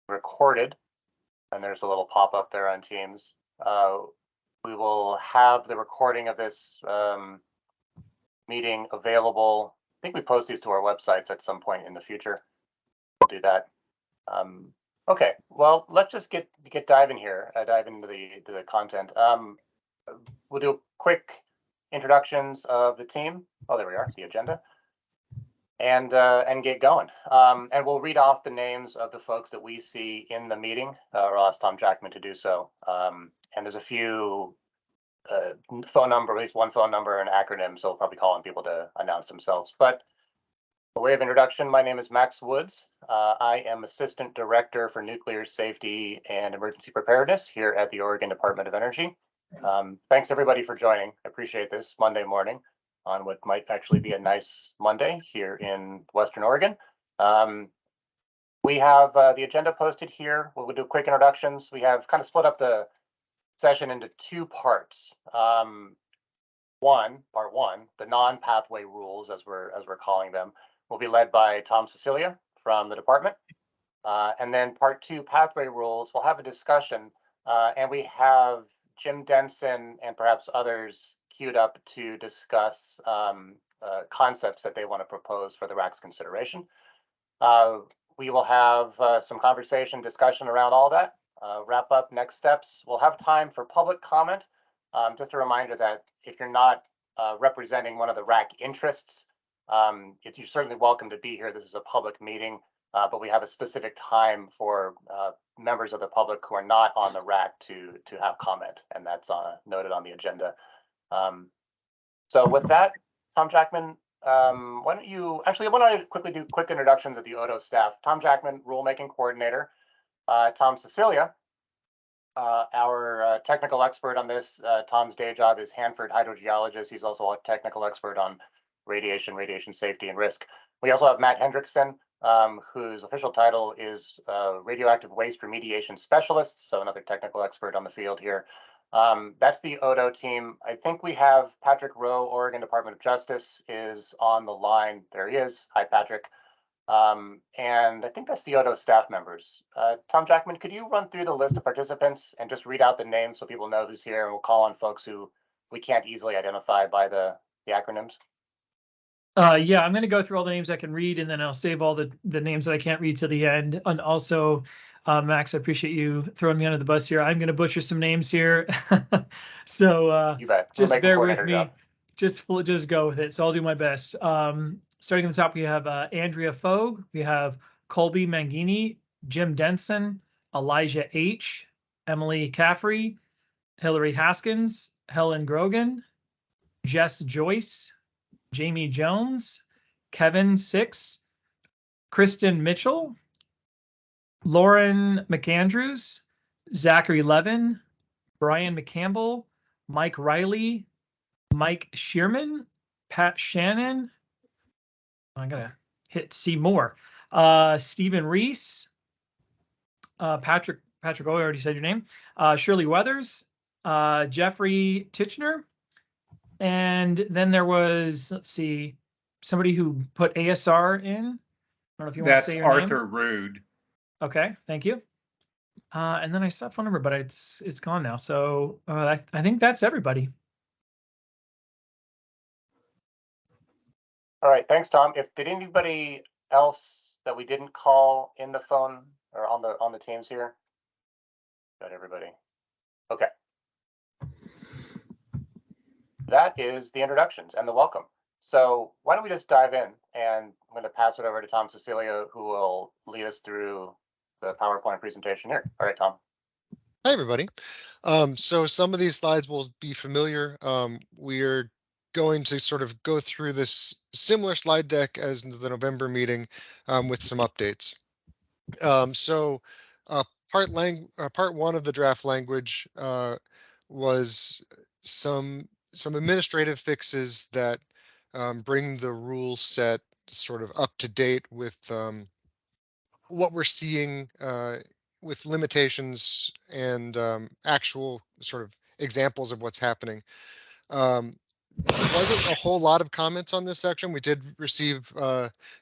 recorded, and there's a little pop-up there on Teams. We will have the recording of this meeting available. I think we post these to our websites at some point in the future. We'll do that. Okay, well, let's just get diving here. Dive into the content. We'll do quick introductions of the team. Oh, there we are, the agenda, and get going. And we'll read off the names of the folks that we see in the meeting, or I'll ask Tom Jackman to do so. And there's a few phone number, at least one phone number and acronym, so we'll probably call on people to announce themselves. But by way of introduction, my name is Max Woods. I am Assistant Director for Nuclear Safety and Emergency Preparedness here at the Oregon Department of Energy. Thanks everybody for joining. I appreciate this Monday morning on what might actually be a nice Monday here in Western Oregon. We have the agenda posted here. We'll do quick introductions. We have kind of split up the session into two parts. Part one, the non-pathway rules, as we're calling them, will be led by Tom Cecilia from the department. And then part two, pathway rules, we'll have a discussion, and we have Jim Denson and perhaps others queued up to discuss concepts that they want to propose for the RAC's consideration. We will have some conversation, discussion around all that. Wrap up next steps. We'll have time for public comment. Just a reminder that if you're not representing one of the RAC interests, you're certainly welcome to be here. This is a public meeting, but we have a specific time for members of the public who are not on the RAC to have comment, and that's noted on the agenda. So with that, Tom Jackman, why don't you, actually, I want to quickly do quick introductions of the ODO staff. Tom Jackman, Rulemaking Coordinator. Tom Cecilia, our technical expert on this. Tom's day job is Hanford hydrogeologist. He's also a technical expert on radiation safety and risk. We also have Matt Hendrickson, whose official title is radioactive waste remediation specialist, so another technical expert on the field here. That's the ODO team. I think we have Patrick Rowe, Oregon Department of Justice, is on the line. There he is. Hi, Patrick. And I think that's the ODO staff members. Tom Jackman, could you run through the list of participants and just read out the names so people know who's here, and we'll call on folks who we can't easily identify by the acronyms? Yeah, I'm going to go through all the names I can read, and then I'll save all the names that I can't read to the end. And also, Max, I appreciate you throwing me under the bus here. I'm going to butcher some names here. So you bet. Just bear with me. Just go with it. So I'll do my best. Starting at the top, we have Andrea Fogg. We have Colby Mangini, Jim Denson, Elijah H., Emily Caffrey, Hillary Haskins, Helen Grogan, Jess Joyce, Jamie Jones, Kevin Six, Kristen Mitchell, Lauren McAndrews, Zachary Levin, Brian McCampbell, Mike Riley, Mike Shearman, Pat Shannon. I'm gonna hit see more. Stephen Reese, Patrick. Oh, I already said your name. Shirley Weathers, Jeffrey Titchener. And then there was, let's see, somebody who put ASR in. I don't know if you want to say your name. That's Arthur Rude. Okay, thank you. And then I saw phone number, but it's gone now. So I think that's everybody. All right, thanks, Tom. Did anybody else that we didn't call in the phone or on the teams here? Got everybody. Okay. That is the introductions and the welcome. So why don't we just dive in, and I'm going to pass it over to Tom Cecilia, who will lead us through the PowerPoint presentation here. All right, Tom. Hi, everybody. So some of these slides will be familiar. We're going to sort of go through this similar slide deck as the November meeting with some updates. Part one of the draft language was some administrative fixes that bring the rule set sort of up to date with what we're seeing with limitations and actual sort of examples of what's happening. There wasn't a whole lot of comments on this section. We did receive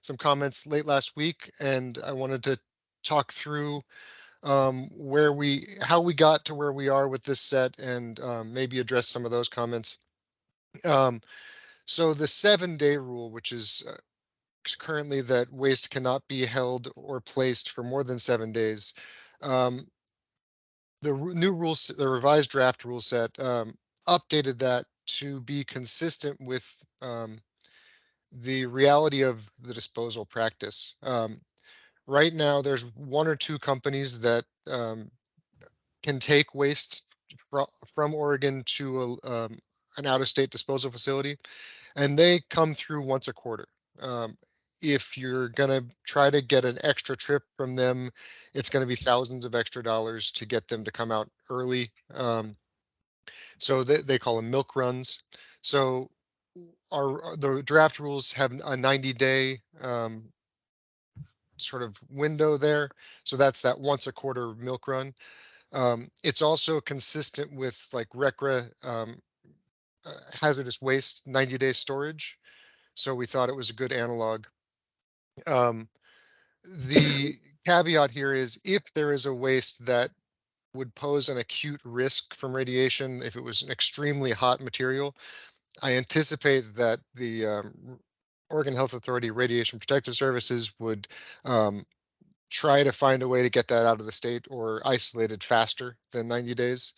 some comments late last week, and I wanted to talk through how we got to where we are with this set, and maybe address some of those comments. So the 7-day rule, which is currently that waste cannot be held or placed for more than 7 days. New rules, the revised draft rule set, updated that to be consistent with the reality of the disposal practice. Right now, there's 1 or 2 companies that can take waste from Oregon to an out-of-state disposal facility, and they come through once a quarter. If you're going to try to get an extra trip from them, it's going to be thousands of extra dollars to get them to come out early. So they call them milk runs. So the draft rules have a 90-day sort of window there. So that's that once a quarter milk run. It's also consistent with like RCRA hazardous waste 90-day storage. So we thought it was a good analog. The caveat here is if there is a waste that would pose an acute risk from radiation, if it was an extremely hot material, I anticipate that the Oregon Health Authority Radiation Protective Services would try to find a way to get that out of the state or isolated faster than 90 days.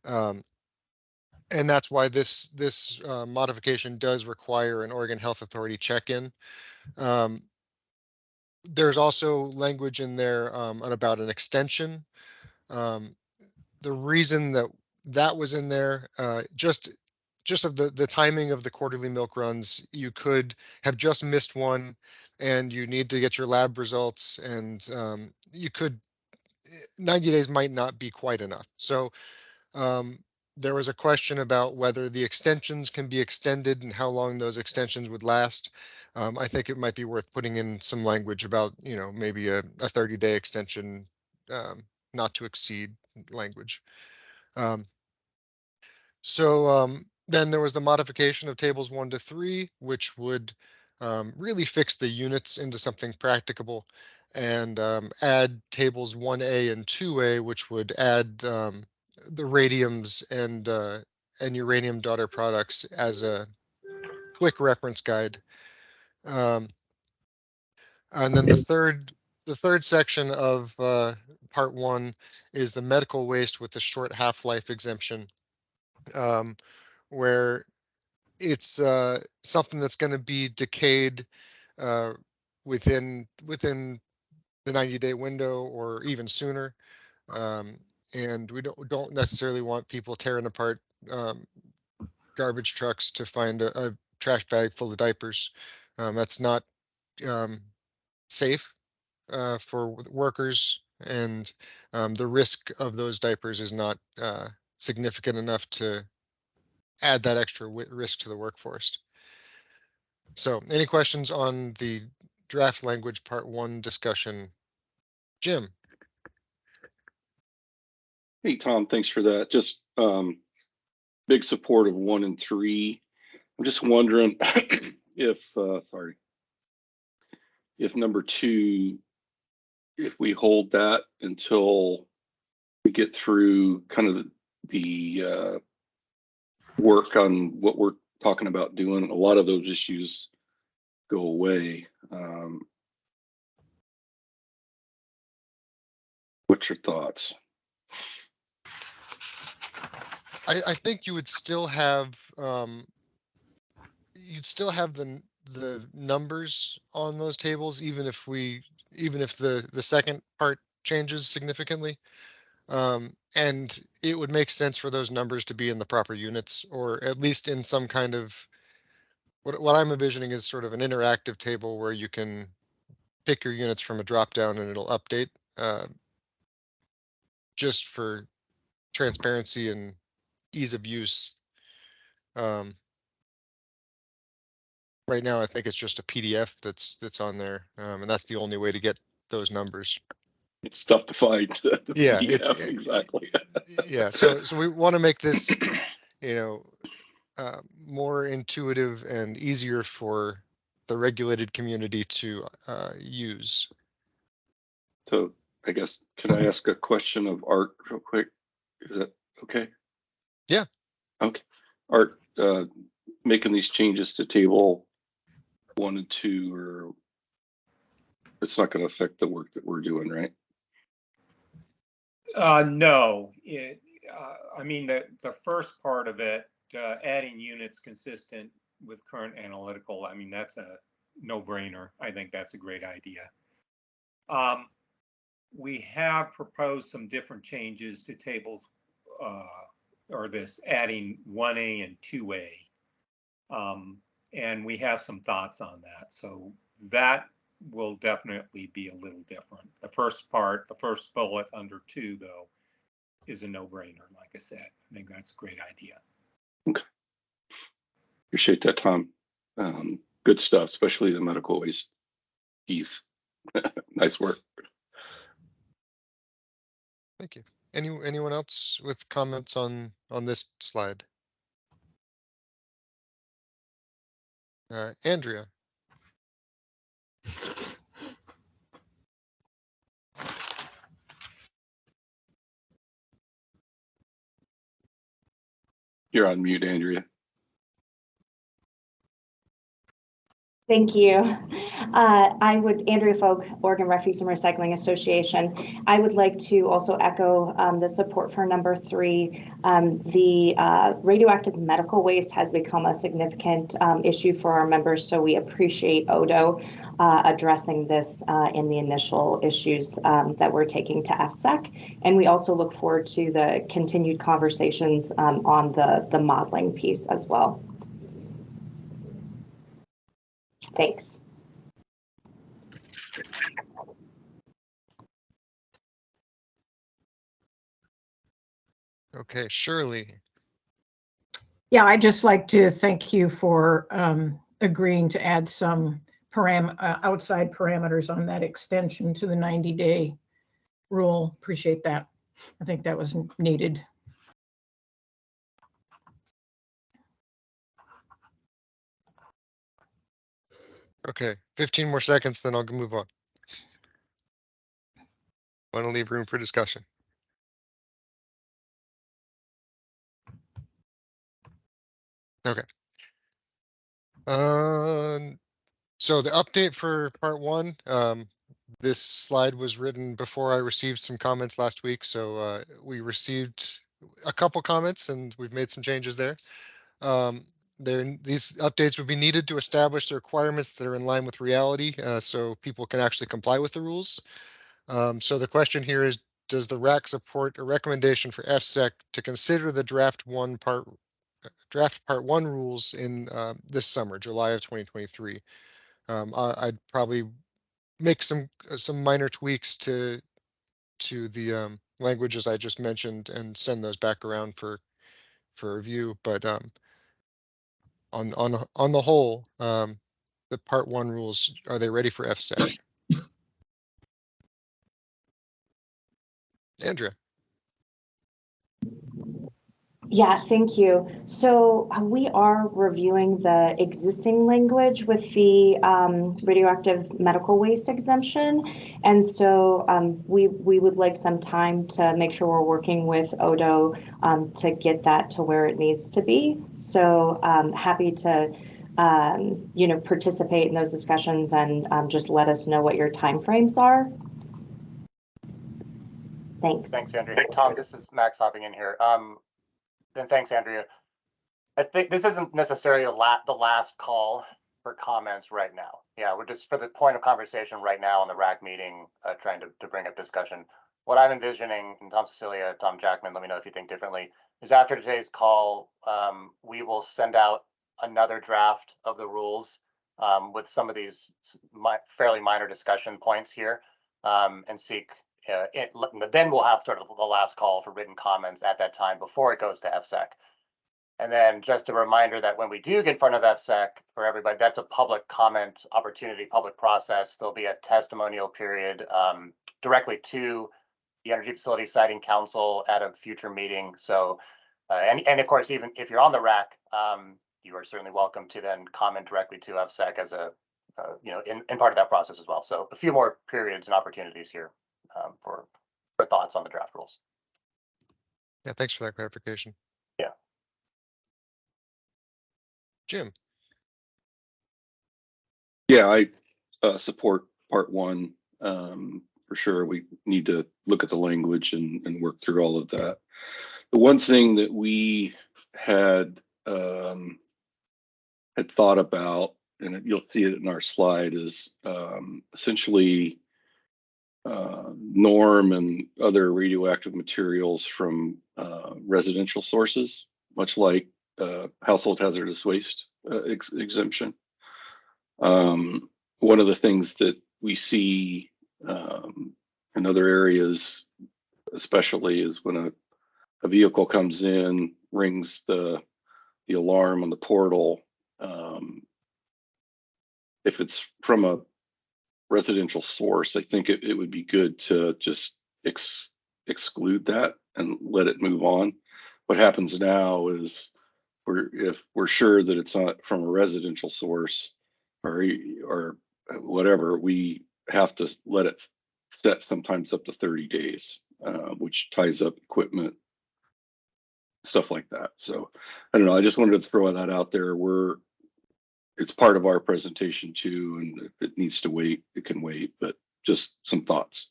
And that's why this modification does require an Oregon Health Authority check-in. There's also language in there about an extension. The reason that was in there, just of the timing of the quarterly milk runs, you could have just missed one and you need to get your lab results, and 90 days might not be quite enough. So there was a question about whether the extensions can be extended and how long those extensions would last. I think it might be worth putting in some language about, maybe a 30-day extension, not to exceed language. Then there was the modification of tables 1 to 3, which would really fix the units into something practicable, and add tables 1A and 2A, which would add the radiums and uranium daughter products as a quick reference guide. And then the third section of part 1 is the medical waste with the short half-life exemption, where it's something that's going to be decayed within the 90-day window or even sooner. And we don't necessarily want people tearing apart garbage trucks to find a trash bag full of diapers. That's not safe for workers, and the risk of those diapers is not significant enough to add that extra risk to the workforce. So any questions on the draft language part 1 discussion? Jim? Hey, Tom, thanks for that. Just big support of 1 and 3. I'm just wondering if number 2, if we hold that until we get through kind of the work on what we're talking about doing, a lot of those issues go away. What's your thoughts? I think you would still have the numbers on those tables, even if the second part changes significantly. And it would make sense for those numbers to be in the proper units, or at least in some kind of what I'm envisioning is sort of an interactive table where you can pick your units from a drop down and it'll update, just for transparency and ease of use. Right now, I think it's just a PDF that's on there, and that's the only way to get those numbers. It's tough to find. Yeah, PDF, exactly. Yeah, so we want to make this, more intuitive and easier for the regulated community to use. So I guess, can I ask a question of Art real quick? Is that okay? Yeah. Okay. Art, making these changes to table 1 and 2, or it's not going to affect the work that we're doing, right? No, I mean, the first part of it, adding units consistent with current analytical, I mean, that's a no-brainer. I think that's a great idea. We have proposed some different changes to tables, or this adding 1A and 2A. And we have some thoughts on that. So that will definitely be a little different. The first part, the first bullet under 2, though, is a no-brainer. Like I said, I think that's a great idea. Okay. Appreciate that, Tom. Good stuff, especially the medical waste piece. Nice work. Thank you. Anyone else with comments on this slide? Andrea. You're on mute, Andrea. Thank you. Andrea Folk, Oregon Refuse and Recycling Association. I would like to also echo the support for number 3. The radioactive medical waste has become a significant issue for our members, so we appreciate ODO addressing this in the initial issues that we're taking to FSEC. And we also look forward to the continued conversations on the modeling piece as well. Thanks. Okay, Shirley. Yeah, I'd just like to thank you for agreeing to add some outside parameters on that extension to the 90-day rule. Appreciate that. I think that was needed. Okay, 15 more seconds, then I'll move on. Want to leave room for discussion. Okay. So the update for part 1, this slide was written before I received some comments last week. So we received a couple comments and we've made some changes there. These updates would be needed to establish the requirements that are in line with reality, so people can actually comply with the rules. So the question here is, does the RAC support a recommendation for FSEC to consider the draft part 1 rules in this summer, July of 2023? I'd probably make some minor tweaks to the languages I just mentioned and send those back around for review. But on the whole, the part 1 rules, are they ready for FSEC? Andrea. Yeah, thank you. So we are reviewing the existing language with the radioactive medical waste exemption. And so we would like some time to make sure we're working with ODO to get that to where it needs to be. So happy to participate in those discussions and just let us know what your timeframes are. Thanks. Thanks, Andrea. Hey, Tom, this is Max hopping in here. Then thanks, Andrea. I think this isn't necessarily the last call for comments right now. Yeah, we're just for the point of conversation right now on the RAC meeting, trying to bring up discussion. What I'm envisioning, and Tom Cecilia, Tom Jackman, let me know if you think differently, is after today's call, we will send out another draft of the rules with some of these fairly minor discussion points here and seek then we'll have sort of the last call for written comments at that time before it goes to FSEC. And then just a reminder that when we do get in front of FSEC for everybody, that's a public comment opportunity, public process. There'll be a testimonial period directly to the Energy Facility Siting Council at a future meeting. So, and of course, even if you're on the RAC, you are certainly welcome to then comment directly to FSEC as a, in part of that process as well. So a few more periods and opportunities here for thoughts on the draft rules. Yeah, thanks for that clarification. Yeah. Jim. Yeah, I support part one. For sure, we need to look at the language and work through all of that. The one thing that we had thought about, and you'll see it in our slide, is essentially norm and other radioactive materials from residential sources, much like household hazardous waste exemption. One of the things that we see in other areas, especially, is when a vehicle comes in, rings the alarm on the portal. If it's from a residential source, I think it would be good to just exclude that and let it move on. What happens now is if we're sure that it's not from a residential source or whatever, we have to let it set sometimes up to 30 days, which ties up equipment, stuff like that. So I don't know. I just wanted to throw that out there. It's part of our presentation too, and if it needs to wait, it can wait, but just some thoughts.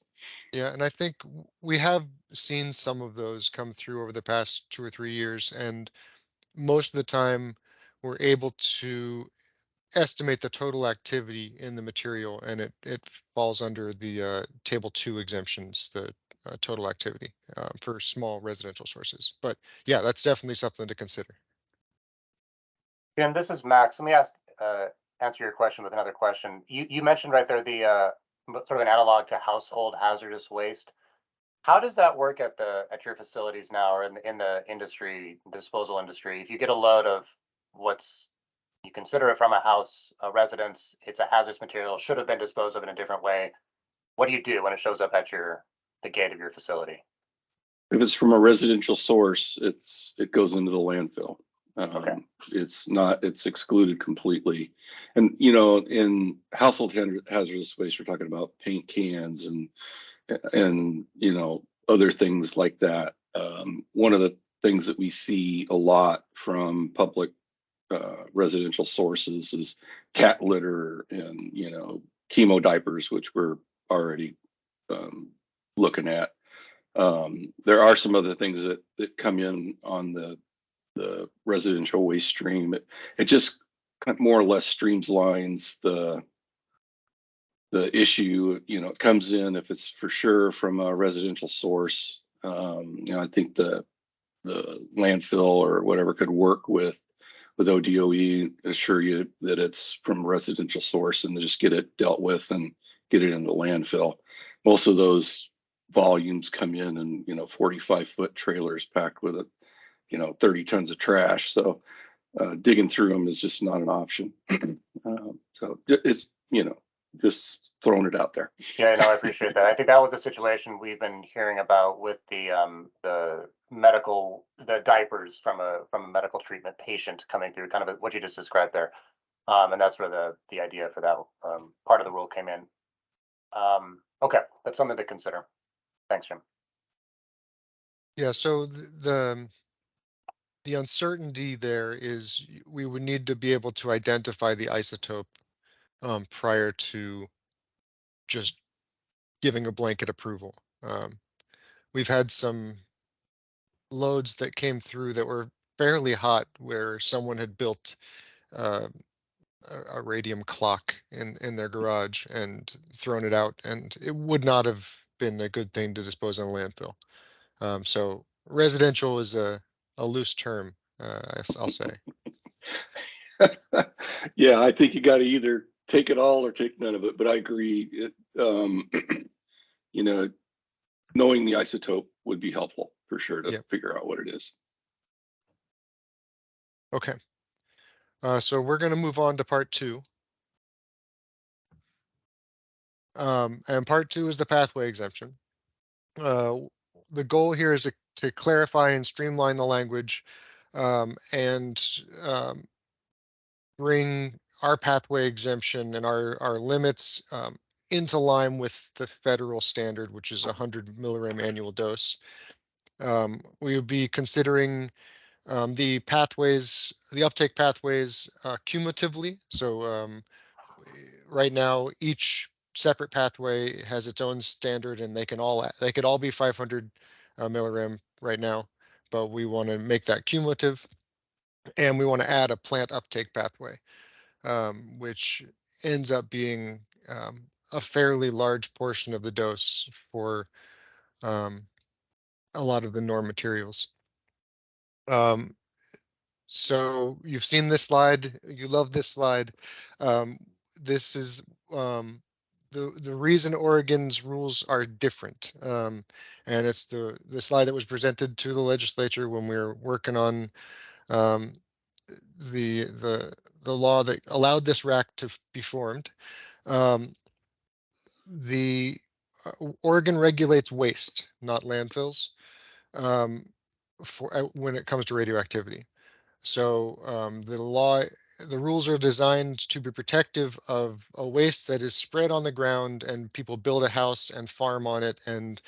Yeah, and I think we have seen some of those come through over the past 2 or 3 years, and most of the time we're able to estimate the total activity in the material, and it falls under the table 2 exemptions, the total activity for small residential sources. But yeah, that's definitely something to consider. Jim, this is Max. Let me answer your question with another question. You mentioned right there the sort of an analog to household hazardous waste. How does that work at your facilities now, or in the industry, the disposal industry? If you get a load of you consider it from a residence, it's a hazardous material, should have been disposed of in a different way. What do you do when it shows up at the gate of your facility? If it's from a residential source, it goes into the landfill. Okay. It's excluded completely. And, in household hazardous waste, we're talking about paint cans and other things like that. One of the things that we see a lot from public residential sources is cat litter and, chemo diapers, which we're already looking at. There are some other things that come in on the residential waste stream. It just kind of more or less streamlines the issue. It comes in if it's for sure from a residential source. I think the landfill or whatever could work with ODOE, assure you that it's from a residential source, and just get it dealt with and get it into the landfill. Most of those volumes come in 45-foot trailers packed with 30 tons of trash. So digging through them is just not an option. So it's, just throwing it out there. Yeah, no, I appreciate that. I think that was the situation we've been hearing about with the diapers from a medical treatment patient coming through, kind of what you just described there. And that's where the idea for that part of the rule came in. Okay, that's something to consider. Thanks, Jim. Yeah, so the uncertainty there is we would need to be able to identify the isotope prior to just giving a blanket approval. We've had some loads that came through that were fairly hot, where someone had built a radium clock in their garage and thrown it out, and it would not have been a good thing to dispose on a landfill. So residential is a loose term, I'll say. Yeah, I think you got to either take it all or take none of it. But I agree. Knowing the isotope would be helpful for sure to figure out what it is. Okay. So we're going to move on to part 2. And part 2 is the pathway exemption. The goal here is to clarify and streamline the language and bring our pathway exemption and our limits into line with the federal standard, which is 100 milligram annual dose. We would be considering the pathways, the uptake pathways cumulatively. So right now, each separate pathway has its own standard, and they could all be 500 milligram right now, but we want to make that cumulative, and we want to add a plant uptake pathway, which ends up being a fairly large portion of the dose for a lot of the norm materials. So you've seen this slide, you love this slide. This is the reason Oregon's rules are different. And it's the slide that was presented to the legislature when we were working on the law that allowed this RAC to be formed. The Oregon regulates waste, not landfills, for when it comes to radioactivity. So the rules are designed to be protective of a waste that is spread on the ground, and people build a house and farm on it, and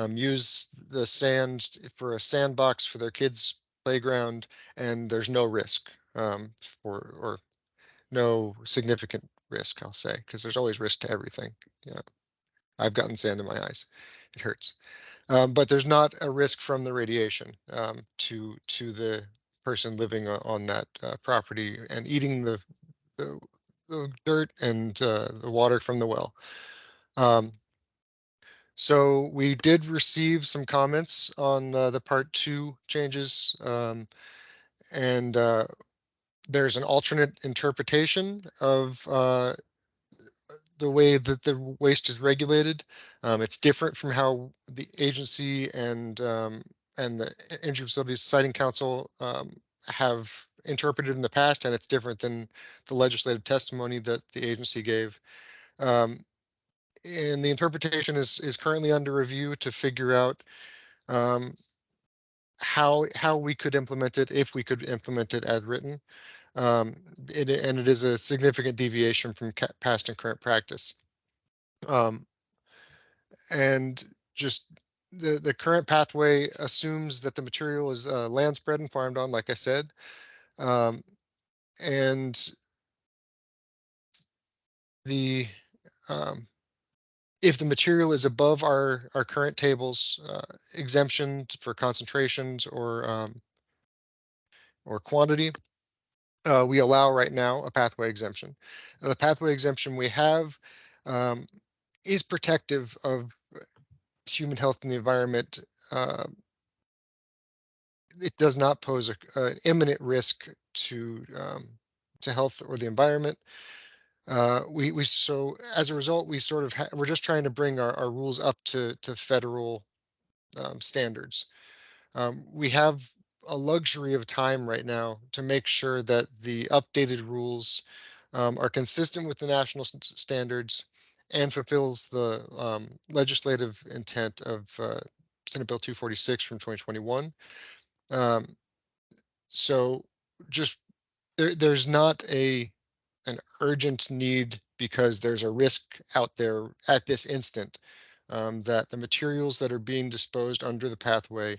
use the sand for a sandbox for their kids' playground, and there's no risk or no significant risk, I'll say, because there's always risk to everything. Yeah, I've gotten sand in my eyes. It hurts. But there's not a risk from the radiation to the person living on that property and eating the dirt and the water from the well. So we did receive some comments on the Part 2 changes, and there's an alternate interpretation of the way that the waste is regulated. It's different from how the agency and the Energy Facilities Siting Council have interpreted in the past, and it's different than the legislative testimony that the agency gave. And the interpretation is currently under review to figure out how we could implement it, if we could implement it as written. And it is a significant deviation from past and current practice. And just the current pathway assumes that the material is land spread and farmed on, like I said. And the if the material is above our current tables exemption for concentrations or quantity, we allow right now a pathway exemption. The pathway exemption we have is protective of human health and the environment. It does not pose an imminent risk to health or the environment. So as a result, we sort of we're just trying to bring our rules up to federal standards. We have a luxury of time right now to make sure that the updated rules are consistent with the national standards and fulfills the legislative intent of Senate Bill 246 from 2021. So just there's not an urgent need because there's a risk out there at this instant that the materials that are being disposed under the pathway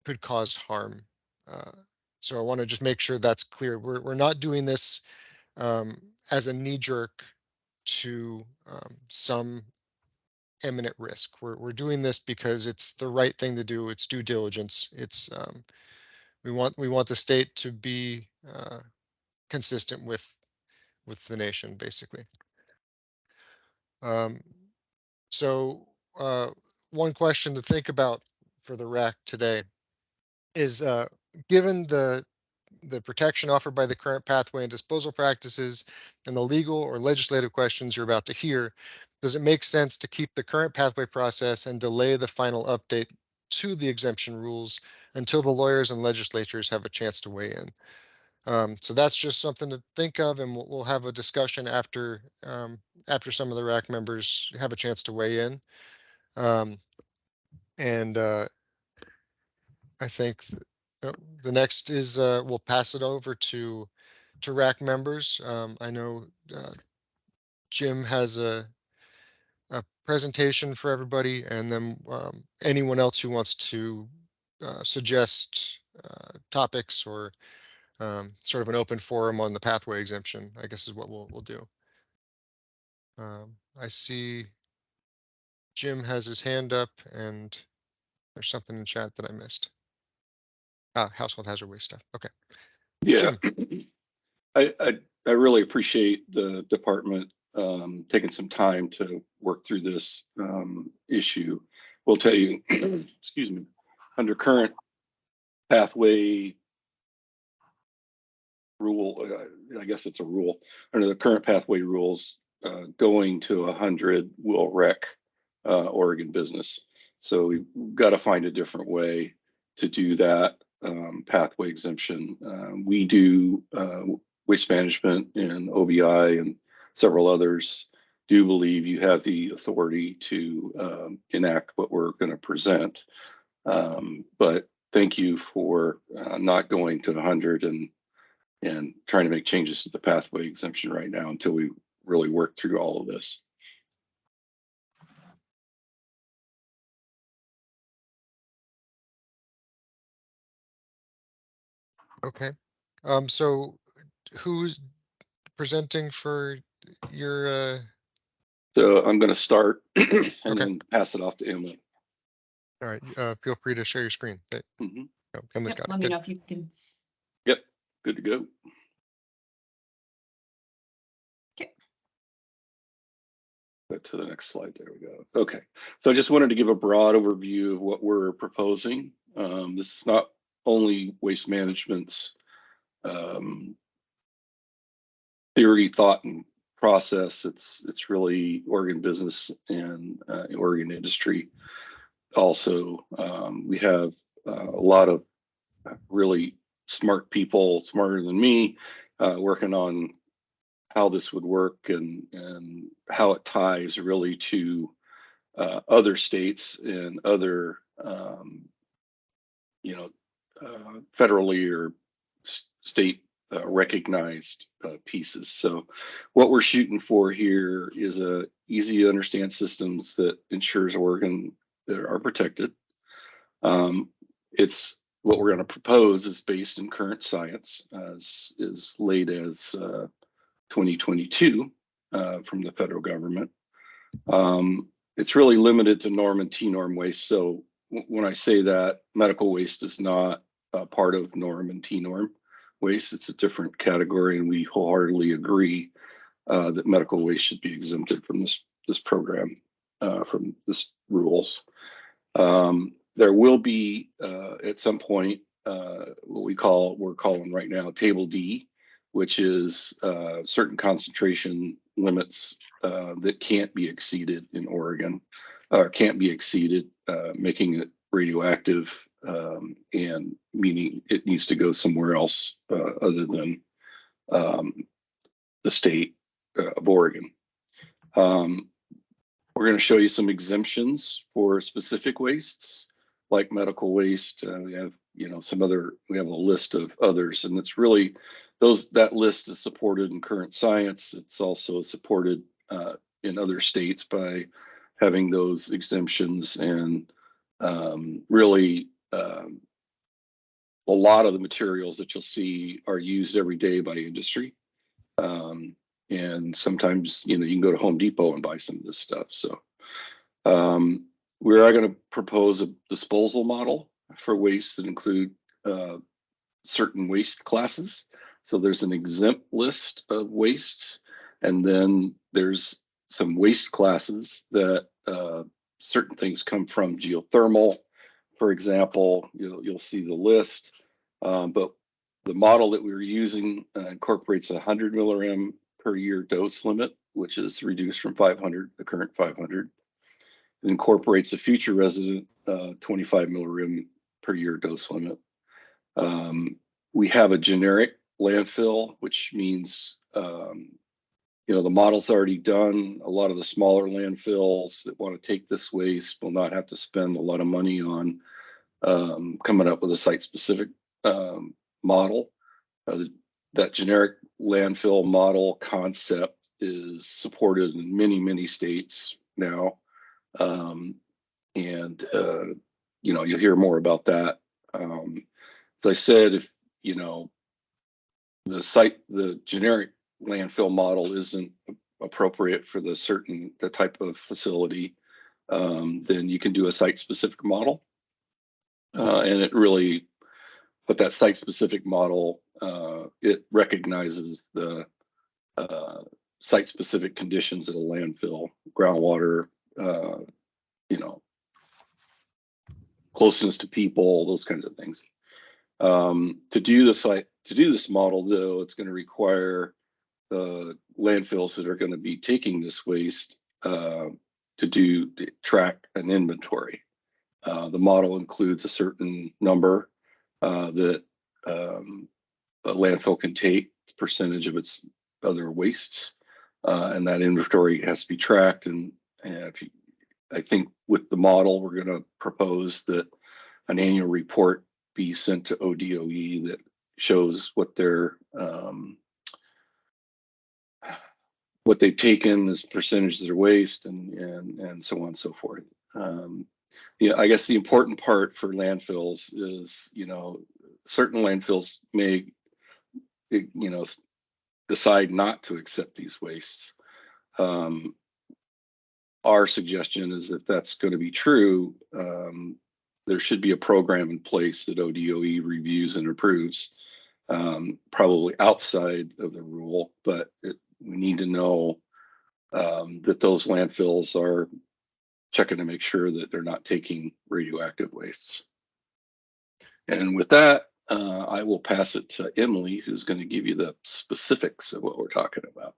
could cause harm. So I want to just make sure that's clear. We're not doing this as a knee jerk to some imminent risk. We're doing this because it's the right thing to do. It's due diligence. It's we want the state to be consistent with the nation, basically. So one question to think about for the RAC today is, given the protection offered by the current pathway and disposal practices and the legal or legislative questions you're about to hear, does it make sense to keep the current pathway process and delay the final update to the exemption rules until the lawyers and legislatures have a chance to weigh in? So that's just something to think of, and we'll have a discussion after some of the RAC members have a chance to weigh in. And I think the next is we'll pass it over to RAC members. I know Jim has a presentation for everybody, and then anyone else who wants to suggest topics or sort of an open forum on the pathway exemption, I guess is what we'll do. I see Jim has his hand up, and there's something in chat that I missed. Household hazard waste stuff. Okay. Yeah. Jim. I really appreciate the department taking some time to work through this issue. We'll tell you, excuse me, under current pathway rule, I guess it's a rule, under the current pathway rules, going to 100 will wreck Oregon business. So we've got to find a different way to do that pathway exemption. We do waste management and OBI and several others do believe you have the authority to enact what we're going to present. But thank you for not going to 100 and trying to make changes to the pathway exemption right now until we really work through all of this. Okay. So who's presenting for your So I'm going to start and Okay. then pass it off to Emily. all right, feel free to share your screen. Mm-hmm. Oh, Emily's Yep, got it. let me Good. know if you can. Yep, good to go. Okay. Go to the next slide. There we go. Okay, so I just wanted to give a broad overview of what we're proposing. This is not only waste management's theory, thought, and process. It's really Oregon business and Oregon industry. Also, we have a lot of really smart people, smarter than me, working on how this would work and how it ties really to other states and other federally or state recognized pieces. So what we're shooting for here is a easy to understand systems that ensures Oregon are protected. It's what we're going to propose is based in current science, as late as 2022 from the federal government. It's really limited to norm and T-norm waste. So when I say that, medical waste is not part of norm and T-norm waste. It's a different category, and we wholeheartedly agree that medical waste should be exempted from this program, from this rules. There will be at some point what we're calling right now Table D, which is certain concentration limits that can't be exceeded in Oregon, or can't be exceeded, making it radioactive, and meaning it needs to go somewhere else other than the state of Oregon. We're going to show you some exemptions for specific wastes, like medical waste. We have, we have a list of others, and it's really that list is supported in current science. It's also supported in other states by having those exemptions, and really a lot of the materials that you'll see are used every day by industry. And sometimes, you can go to Home Depot and buy some of this stuff. So we are going to propose a disposal model for waste that include certain waste classes. So there's an exempt list of wastes, and then there's some waste classes that certain things come from. Geothermal, for example, you'll see the list, but the model that we're using incorporates 100 milligram per year dose limit, which is reduced from 500, the current 500. It incorporates a future resident 25 milligram per year dose limit. We have a generic landfill, which means the model's already done. A lot of the smaller landfills that want to take this waste will not have to spend a lot of money on coming up with a site-specific model. That generic landfill model concept is supported in many, many states now. And you know, you'll hear more about that. As I said, if, you know, the generic landfill model isn't appropriate for the type of facility, then you can do a site-specific model. And it really, but that site-specific model, it recognizes the site-specific conditions at a landfill, groundwater, you know, closeness to people, those kinds of things. To do this model, though, it's going to require the landfills that are going to be taking this waste to track an inventory. The model includes a certain number that a landfill can take, percentage of its other wastes, and that inventory has to be tracked. And I think with the model, we're going to propose that an annual report be sent to ODOE that shows what they've taken as percentage of their waste and so on and so forth. Yeah, I guess the important part for landfills is, you know, certain landfills may, you know, decide not to accept these wastes. Our suggestion is that that's going to be true. There should be a program in place that ODOE reviews and approves, probably outside of the rule, but we need to know that those landfills are checking to make sure that they're not taking radioactive wastes. And with that, I will pass it to Emily, who's going to give you the specifics of what we're talking about.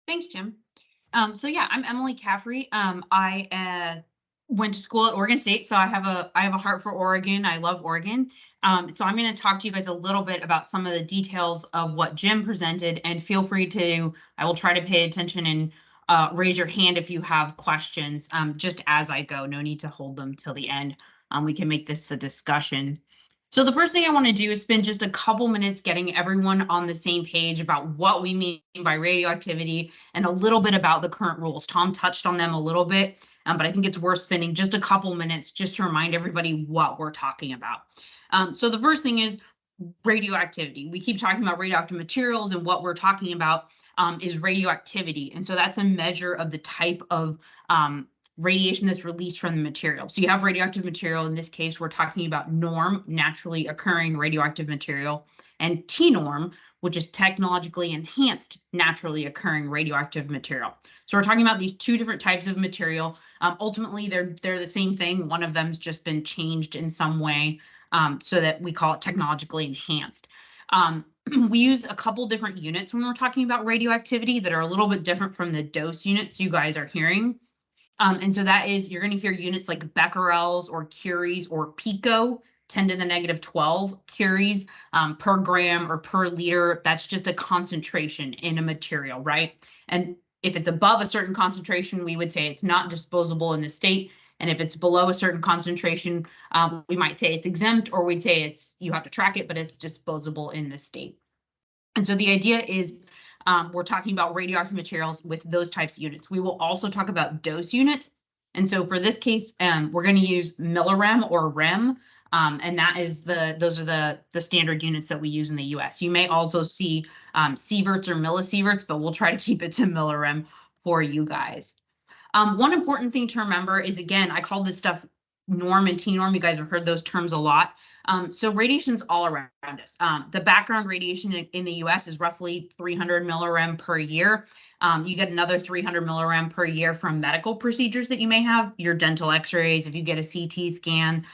Thanks, Jim. So yeah, I'm Emily Caffrey. I went to school at Oregon State, so I have a heart for Oregon. I love Oregon. So I'm going to talk to you guys a little bit about some of the details of what Jim presented, and feel free to, I will try to pay attention and raise your hand if you have questions, just as I go. No need to hold them till the end. We can make this a discussion. So the first thing I want to do is spend just a couple minutes getting everyone on the same page about what we mean by radioactivity and a little bit about the current rules. Tom touched on them a little bit, but I think it's worth spending just a couple minutes just to remind everybody what we're talking about. So the first thing is radioactivity. We keep talking about radioactive materials, and what we're talking about is radioactivity. And so that's a measure of the type of radiation that's released from the material. So you have radioactive material. In this case, we're talking about norm, naturally occurring radioactive material, and T-norm, which is technologically enhanced, naturally occurring radioactive material. So we're talking about these two different types of material. Ultimately, they're the same thing. One of them's just been changed in some way so that we call it technologically enhanced. We use a couple different units when we're talking about radioactivity that are a little bit different from the dose units you guys are hearing. And so that is, you're going to hear units like becquerels or curies or pico, 10 to the negative 12 curies per gram or per liter. That's just a concentration in a material, right? And if it's above a certain concentration, we would say it's not disposable in the state. And if it's below a certain concentration, we might say it's exempt, or we'd say you have to track it, but it's disposable in the state. And so the idea is we're talking about radioactive materials with those types of units. We will also talk about dose units. And so for this case, we're going to use millirem or rem. And that is those are the standard units that we use in the US. You may also see sieverts or millisieverts, but we'll try to keep it to millirem for you guys. One important thing to remember is, again, I call this stuff norm and T-norm. You guys have heard those terms a lot. So radiation's all around us. The background radiation in the US is roughly 300 millirem per year. You get another 300 millirem per year from medical procedures that you may have, your dental x-rays, if you get a CT scan,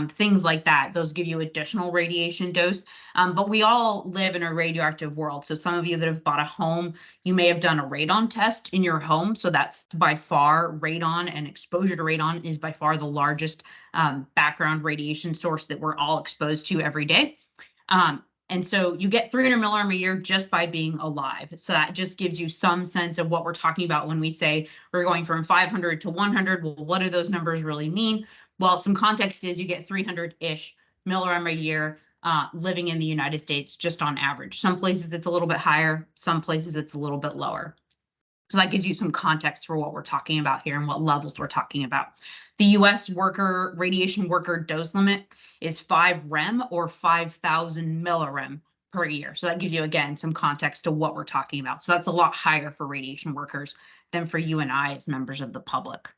things like that. Those give you additional radiation dose. But we all live in a radioactive world. So some of you that have bought a home, you may have done a radon test in your home. So that's by far radon, and exposure to radon is by far the largest background radiation source that we're all exposed to every day. And so you get 300 millirem a year just by being alive. So that just gives you some sense of what we're talking about when we say we're going from 500 to 100. Well, what do those numbers really mean? Well, some context is you get 300-ish millirem a year living in the United States, just on average. Some places it's a little bit higher, some places it's a little bit lower. So that gives you some context for what we're talking about here and what levels we're talking about. The US radiation worker dose limit is 5 rem or 5,000 millirem per year. So that gives you, again, some context to what we're talking about. So that's a lot higher for radiation workers than for you and I as members of the public.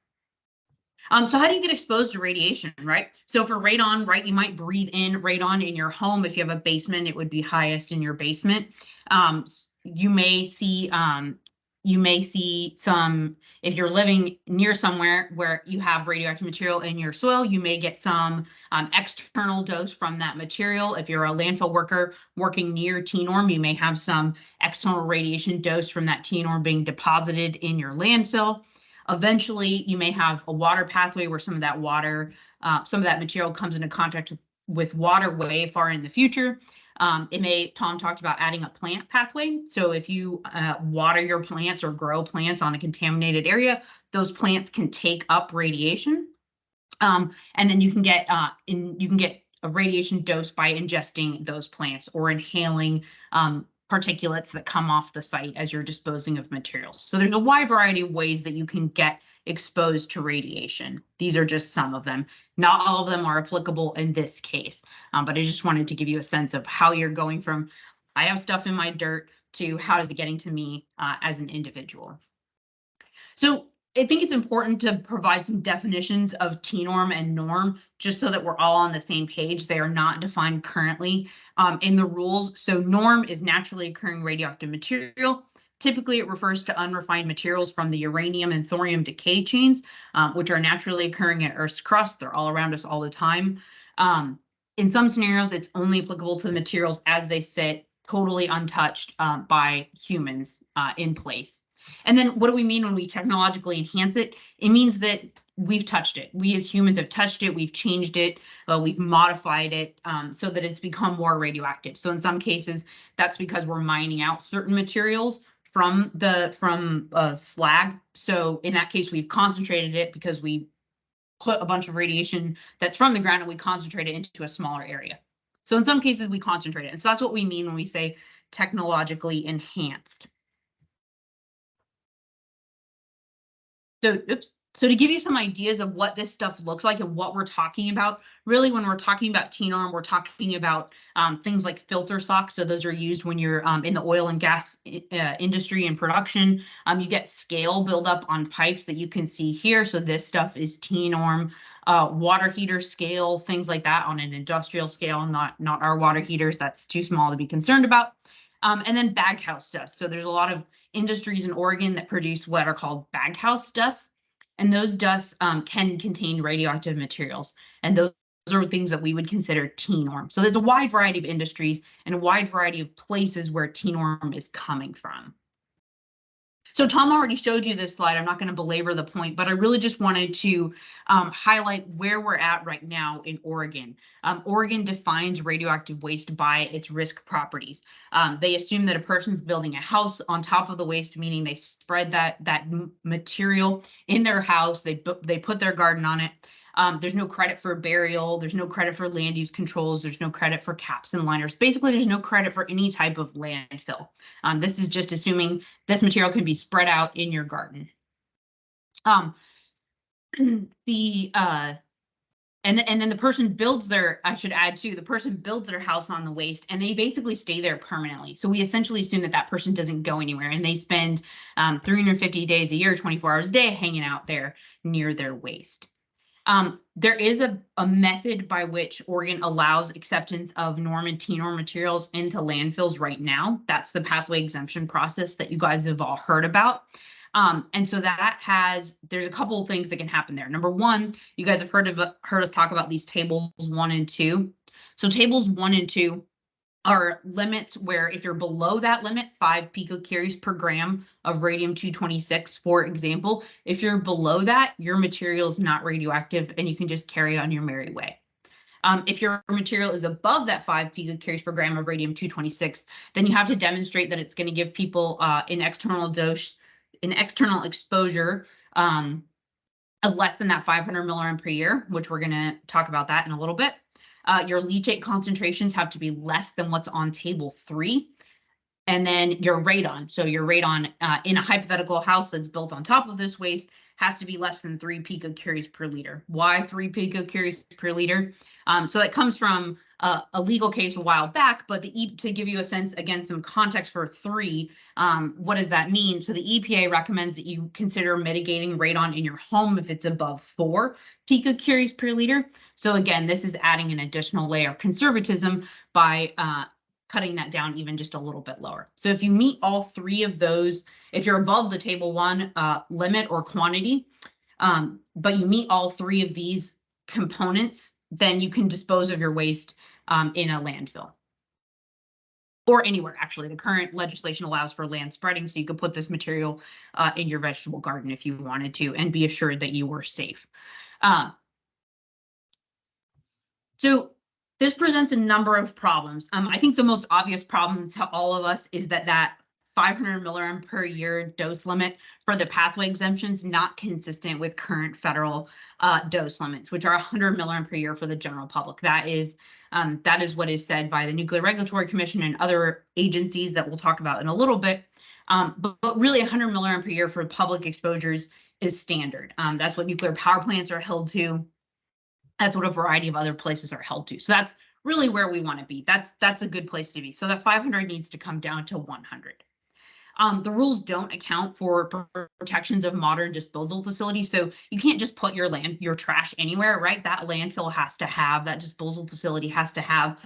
So how do you get exposed to radiation, right? So for radon, right, you might breathe in radon in your home. If you have a basement, it would be highest in your basement. You may see some, if you're living near somewhere where you have radioactive material in your soil, you may get some external dose from that material. If you're a landfill worker working near TNORM, you may have some external radiation dose from that TNORM being deposited in your landfill. Eventually, you may have a water pathway where some of that water, some of that material comes into contact with water way far in the future. Tom talked about adding a plant pathway. So if you water your plants or grow plants on a contaminated area, those plants can take up radiation. And then you can get a radiation dose by ingesting those plants or inhaling particulates that come off the site as you're disposing of materials. So there's a wide variety of ways that you can get exposed to radiation. These are just some of them. Not all of them are applicable in this case, but I just wanted to give you a sense of how you're going from, I have stuff in my dirt, to how is it getting to me as an individual. So I think it's important to provide some definitions of TNORM and norm, just so that we're all on the same page. They are not defined currently in the rules. So norm is naturally occurring radioactive material. Typically, it refers to unrefined materials from the uranium and thorium decay chains, which are naturally occurring at Earth's crust. They're all around us all the time. In some scenarios, it's only applicable to the materials as they sit, totally untouched by humans in place. And then what do we mean when we technologically enhance it? It means that we've touched it. We as humans have touched it. We've changed it. We've modified it so that it's become more radioactive. So in some cases, that's because we're mining out certain materials from slag. So in that case, we've concentrated it because we put a bunch of radiation that's from the ground and we concentrate it into a smaller area. So in some cases, we concentrate it. And so that's what we mean when we say technologically enhanced. So to give you some ideas of what this stuff looks like and what we're talking about, really when we're talking about TNORM, we're talking about things like filter socks. So those are used when you're in the oil and gas industry and production. You get scale buildup on pipes that you can see here. So this stuff is TNORM, water heater scale, things like that on an industrial scale, not our water heaters. That's too small to be concerned about. And then baghouse dust. So there's a lot of industries in Oregon that produce what are called baghouse dusts. And those dusts can contain radioactive materials. And those are things that we would consider TNORM. So there's a wide variety of industries and a wide variety of places where TNORM is coming from. So Tom already showed you this slide. I'm not going to belabor the point, but I really just wanted to highlight where we're at right now in Oregon. Oregon defines radioactive waste by its risk properties. They assume that a person's building a house on top of the waste, meaning they spread that material in their house. They put their garden on it. There's no credit for burial. There's no credit for land use controls. There's no credit for caps and liners. Basically, there's no credit for any type of landfill. This is just assuming this material can be spread out in your garden. And then the person builds I should add too, the person builds their house on the waste and they basically stay there permanently. So we essentially assume that person doesn't go anywhere and they spend 350 days a year, 24 hours a day hanging out there near their waste. There is a method by which Oregon allows acceptance of norm and TNORM materials into landfills right now. That's the pathway exemption process that you guys have all heard about. And so there's a couple of things that can happen there. Number one, you guys have heard us talk about these tables 1 and 2. So tables 1 and 2 are limits where if you're below that limit, 5 picocuries per gram of radium-226, for example, if you're below that, your material is not radioactive and you can just carry on your merry way. If your material is above that 5 picocuries per gram of radium-226, then you have to demonstrate that it's going to give people an external exposure of less than that 500 millirem per year, which we're going to talk about that in a little bit. Your leachate concentrations have to be less than what's on table 3. And then your radon. So your radon in a hypothetical house that's built on top of this waste has to be less than 3 picocuries per liter. Why 3 picocuries per liter? So that comes from a legal case a while back, but to give you a sense, again, some context for 3, what does that mean? So the EPA recommends that you consider mitigating radon in your home if it's above 4 picocuries per liter. So again, this is adding an additional layer of conservatism by cutting that down even just a little bit lower. So if you meet all 3 of those, if you're above the table 1 limit or quantity, but you meet all 3 of these components, then you can dispose of your waste in a landfill. Or anywhere, actually. The current legislation allows for land spreading, so you could put this material in your vegetable garden if you wanted to, and be assured that you were safe. So this presents a number of problems. I think the most obvious problem to all of us is that 500 milligram per year dose limit for the pathway exemption is not consistent with current federal dose limits, which are 100 milligram per year for the general public. That is what is said by the Nuclear Regulatory Commission and other agencies that we'll talk about in a little bit. But really 100 milligram per year for public exposures is standard. That's what nuclear power plants are held to. That's what a variety of other places are held to. So that's really where we want to be. That's a good place to be. So that 500 needs to come down to 100. The rules don't account for protections of modern disposal facilities. So you can't just put your trash anywhere, right? That landfill has to have, that disposal facility has to have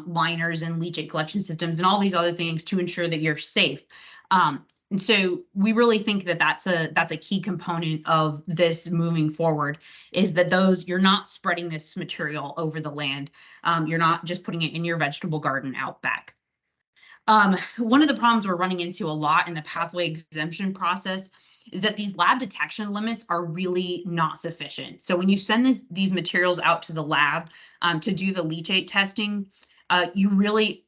liners and leachate collection systems and all these other things to ensure that you're safe. And so we really think that that's a key component of this moving forward, is that you're not spreading this material over the land. You're not just putting it in your vegetable garden out back. One of the problems we're running into a lot in the pathway exemption process is that these lab detection limits are really not sufficient. So when you send these materials out to the lab to do the leachate testing, you really,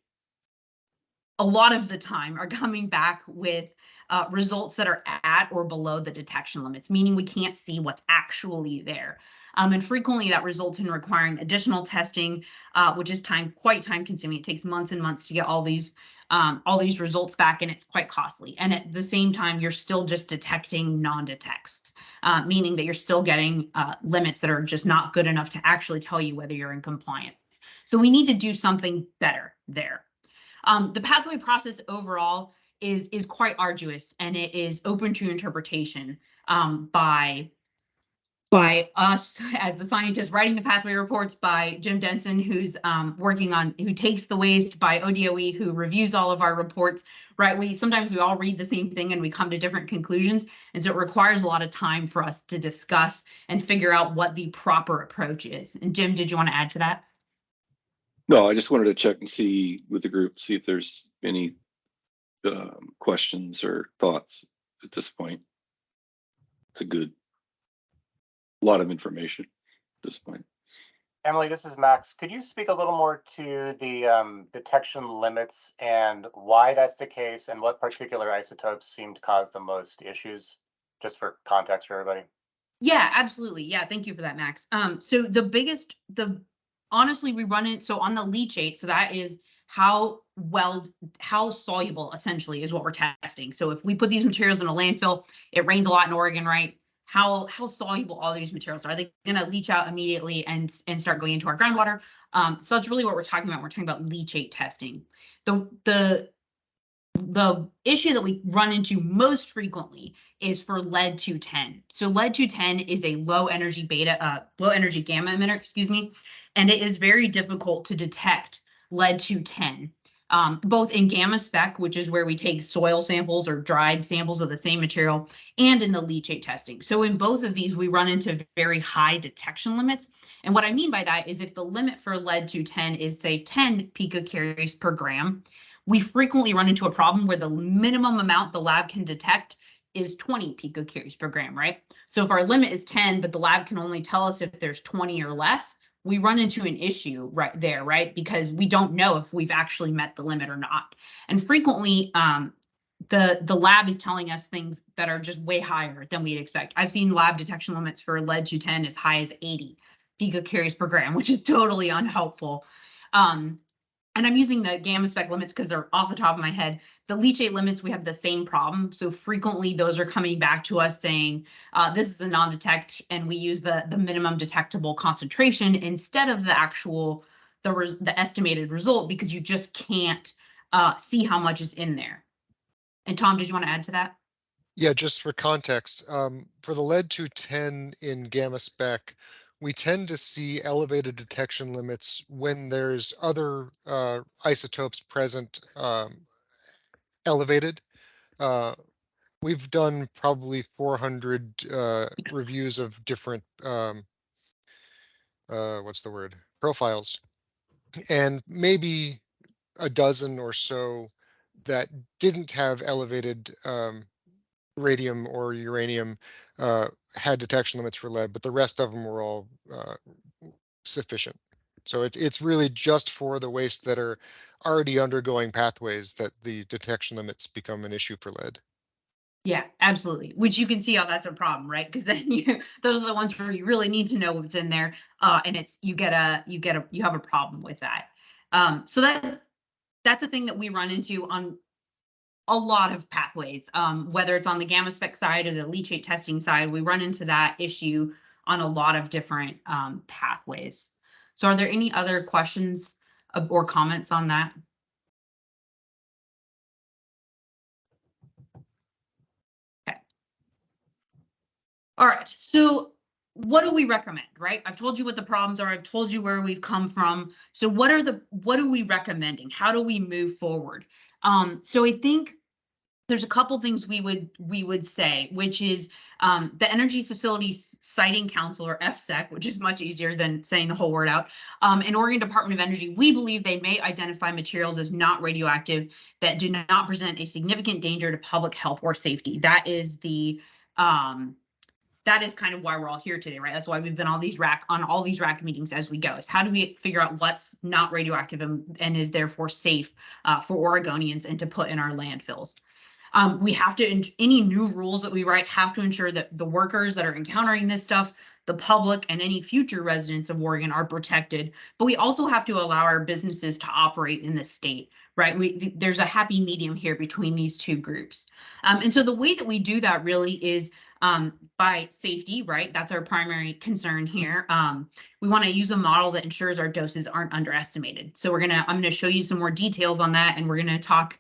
a lot of the time, are coming back with results that are at or below the detection limits, meaning we can't see what's actually there. And frequently that results in requiring additional testing, which is quite time consuming. It takes months and months to get all these results back, and it's quite costly. And at the same time, you're still just detecting non-detects, meaning that you're still getting limits that are just not good enough to actually tell you whether you're in compliance. So we need to do something better there. The pathway process overall is quite arduous, and it is open to interpretation by us as the scientists writing the pathway reports, by Jim Denson, who's who takes the waste, by ODOE, who reviews all of our reports, right? Sometimes we all read the same thing and we come to different conclusions. And so it requires a lot of time for us to discuss and figure out what the proper approach is. And Jim, did you want to add to that? No, I just wanted to check and see with the group, see if there's any questions or thoughts at this point. It's a lot of information at this point. Emily, this is Max. Could you speak a little more to the detection limits and why that's the case, and what particular isotopes seem to cause the most issues, just for context for everybody? Yeah, absolutely. Yeah, thank you for that, Max. So honestly, we run it, so on the leachate, so that is how soluble essentially is what we're testing. So if we put these materials in a landfill, it rains a lot in Oregon, right? How soluble all these materials are they going to leach out immediately and start going into our groundwater? So that's really what we're talking about. We're talking about leachate testing. The issue that we run into most frequently is for lead-210. So lead-210 is a low energy gamma emitter, excuse me, and it is very difficult to detect lead-210, both in gamma spec, which is where we take soil samples or dried samples of the same material, and in the leachate testing. So in both of these, we run into very high detection limits. And what I mean by that is if the limit for lead-210 is, say, 10 picocuries per gram, we frequently run into a problem where the minimum amount the lab can detect is 20 picocuries per gram, right? So if our limit is 10, but the lab can only tell us if there's 20 or less, we run into an issue right there, right? Because we don't know if we've actually met the limit or not. And frequently, the lab is telling us things that are just way higher than we'd expect. I've seen lab detection limits for lead-210 as high as 80 picocuries per gram, which is totally unhelpful. And I'm using the gamma spec limits because they're off the top of my head. The leachate limits, we have the same problem. So frequently those are coming back to us saying, this is a non-detect, and we use the minimum detectable concentration instead of the actual, the estimated result, because you just can't see how much is in there. And Tom, did you want to add to that? Yeah, just for context, for the lead-210 in gamma spec, we tend to see elevated detection limits when there's other isotopes present elevated. We've done probably 400 reviews of different, what's the word, profiles, and maybe a dozen or so that didn't have elevated radium or uranium had detection limits for lead, but the rest of them were all sufficient. So it's really just for the wastes that are already undergoing pathways that the detection limits become an issue for lead. Yeah, absolutely. Which you can see how that's a problem, right? Because then those are the ones where you really need to know what's in there, and you have a problem with that. So that's a thing that we run into on a lot of pathways, whether it's on the gamma spec side or the leachate testing side. We run into that issue on a lot of different pathways. So are there any other questions or comments on that? Okay. All right, so what do we recommend, right? I've told you what the problems are. I've told you where we've come from. So what are we recommending? How do we move forward? So I think there's a couple things we would say, which is the Energy Facilities Siting Council, or FSEC, which is much easier than saying the whole word out, and Oregon Department of Energy. We believe they may identify materials as not radioactive that do not present a significant danger to public health or safety. That is kind of why we're all here today, right? That's why we've been on all these RAC meetings as we go, is how do we figure out what's not radioactive and is therefore safe for Oregonians and to put in our landfills. We have to, any new rules that we write have to ensure that the workers that are encountering this stuff, the public, and any future residents of Oregon are protected. But we also have to allow our businesses to operate in this state, right? There's a happy medium here between these two groups. And so the way that we do that really is by safety, right? That's our primary concern here. We want to use a model that ensures our doses aren't underestimated. So I'm going to show you some more details on that, and we're going to talk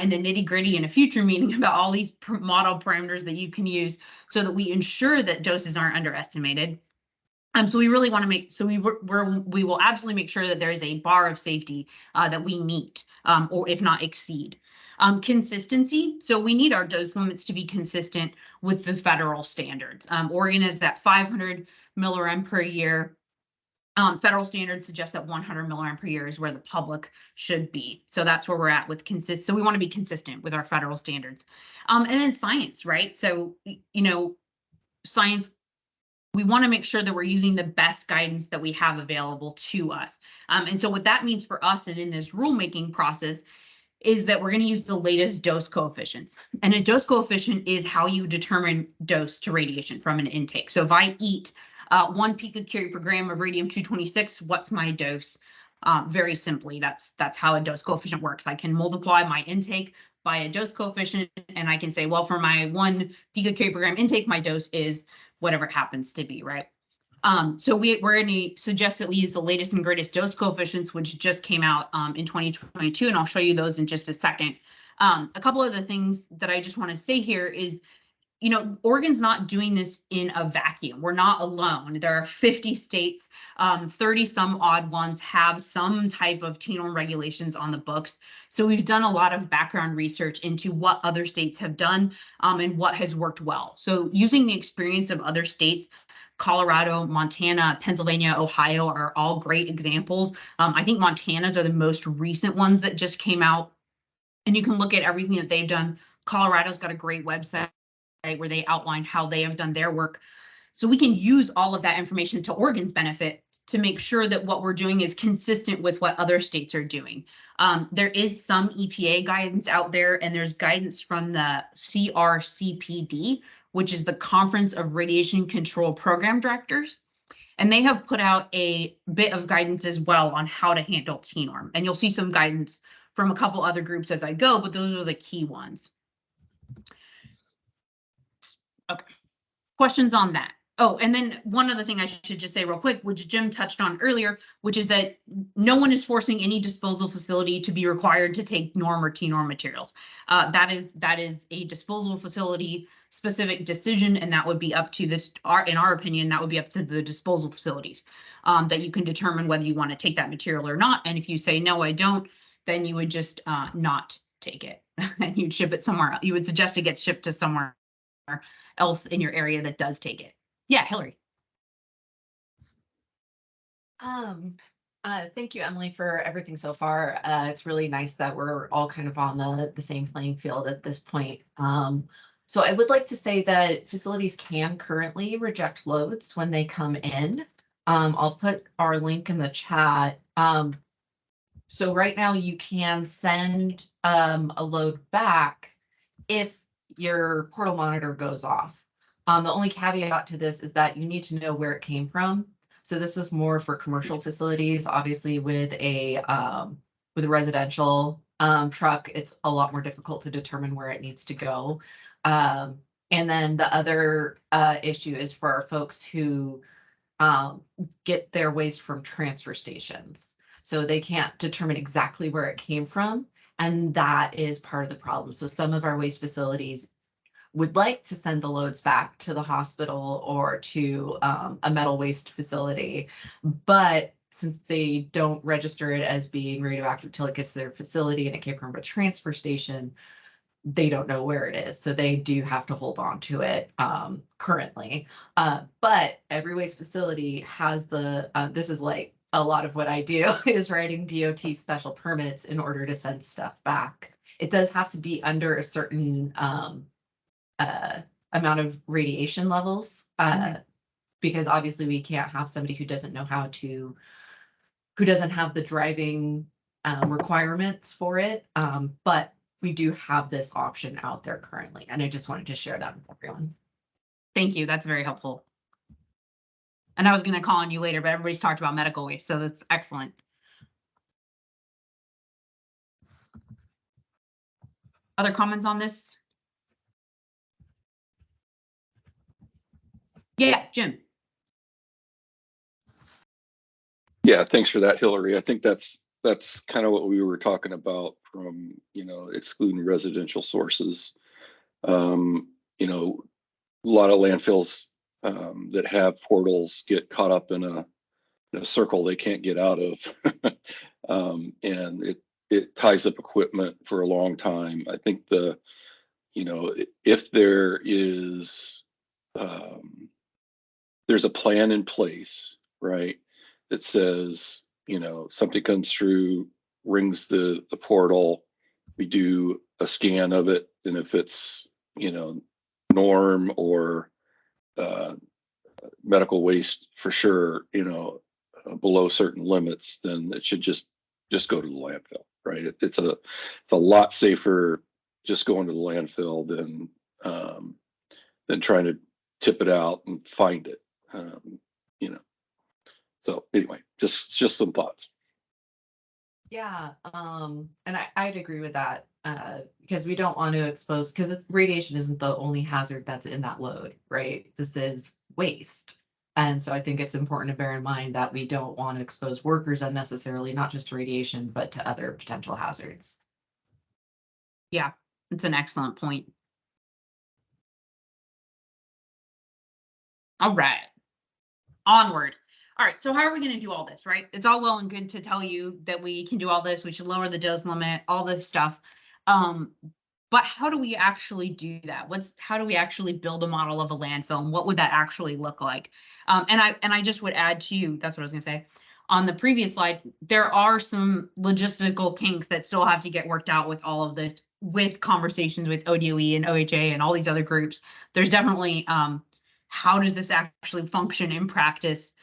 in the nitty gritty in a future meeting about all these model parameters that you can use so that we ensure that doses aren't underestimated. So we really want to we will absolutely make sure that there is a bar of safety that we meet or if not exceed. Consistency. So we need our dose limits to be consistent with the federal standards. Oregon is at 500 millirem per year. Federal standards suggest that 100 millirem per year is where the public should be. So that's where we're at with So we want to be consistent with our federal standards. And then science, right? So, science, we want to make sure that we're using the best guidance that we have available to us. And so what that means for us and in this rulemaking process is that we're going to use the latest dose coefficients. And a dose coefficient is how you determine dose to radiation from an intake. So if I eat 1 picocurie per gram of radium-226, what's my dose? Very simply, that's how a dose coefficient works. I can multiply my intake by a dose coefficient, and I can say, well, for my 1 picocurie per gram intake, my dose is whatever it happens to be, right? So we're going to suggest that we use the latest and greatest dose coefficients, which just came out in 2022, and I'll show you those in just a second. A couple of the things that I just want to say here is, Oregon's not doing this in a vacuum. We're not alone. There are 50 states, 30 some odd ones have some type of TNORM regulations on the books. So we've done a lot of background research into what other states have done and what has worked well. So using the experience of other states, Colorado, Montana, Pennsylvania, Ohio are all great examples. I think Montana's are the most recent ones that just came out, and you can look at everything that they've done. Colorado's got a great website where they outline how they have done their work. So we can use all of that information to Oregon's benefit to make sure that what we're doing is consistent with what other states are doing. There is some EPA guidance out there, and there's guidance from the CRCPD, which is the Conference of Radiation Control Program Directors. And they have put out a bit of guidance as well on how to handle T-norm. And you'll see some guidance from a couple other groups as I go, but those are the key ones. Okay. Questions on that? Oh, and then one other thing I should just say real quick, which Jim touched on earlier, which is that no one is forcing any disposal facility to be required to take norm or T-norm materials. That is a disposal facility specific decision, and that would be up to this. In our opinion, that would be up to the disposal facilities that you can determine whether you want to take that material or not. And if you say no, I don't, then you would just not take it, and you'd ship it somewhere else. You would suggest it gets shipped to somewhere else in your area that does take it. Yeah, Hillary. Thank you, Emily, for everything so far. It's really nice that we're all kind of on the same playing field at this point. So I would like to say that facilities can currently reject loads when they come in. I'll put our link in the chat. So right now you can send a load back if your portal monitor goes off. The only caveat to this is that you need to know where it came from. So this is more for commercial facilities. Obviously, with a residential truck, it's a lot more difficult to determine where it needs to go. And then the other issue is for our folks who get their waste from transfer stations. So they can't determine exactly where it came from. And that is part of the problem. So some of our waste facilities would like to send the loads back to the hospital or to a metal waste facility, but since they don't register it as being radioactive till it gets to their facility and it came from a transfer station, they don't know where it is. So they do have to hold on to it currently. But every waste facility has this is like a lot of what I do is writing DOT special permits in order to send stuff back. It does have to be under a certain amount of radiation levels, because obviously we can't have somebody who doesn't know who doesn't have the driving requirements for it. But we do have this option out there currently, and I just wanted to share that with everyone. Thank you. That's very helpful. And I was going to call on you later, but everybody's talked about medical waste, so that's excellent. Other comments on this? Yeah, Jim. Yeah, thanks for that, Hillary. I think that's kind of what we were talking about from, excluding residential sources. A lot of landfills that have portals get caught up in a circle they can't get out of. And it ties up equipment for a long time. I think if there is, there's a plan in place, right, that says, something comes through, rings the portal, we do a scan of it, and if it's, norm or medical waste for sure, below certain limits, then it should just go to the landfill, right? It's a lot safer just going to the landfill than trying to tip it out and find it. So anyway, just some thoughts. Yeah, and I'd agree with that, because we don't want to expose, because radiation isn't the only hazard that's in that load, right? This is waste. And so I think it's important to bear in mind that we don't want to expose workers unnecessarily, not just to radiation, but to other potential hazards. Yeah, it's an excellent point. All right, onward. All right, so how are we going to do all this, right? It's all well and good to tell you that we can do all this, we should lower the dose limit, all this stuff. But how do we actually do that? How do we actually build a model of a landfill, and what would that actually look like? And I just would add to you, that's what I was going to say. On the previous slide, there are some logistical kinks that still have to get worked out with all of this, with conversations with ODOE and OHA and all these other groups. There's definitely how does this actually function in practice?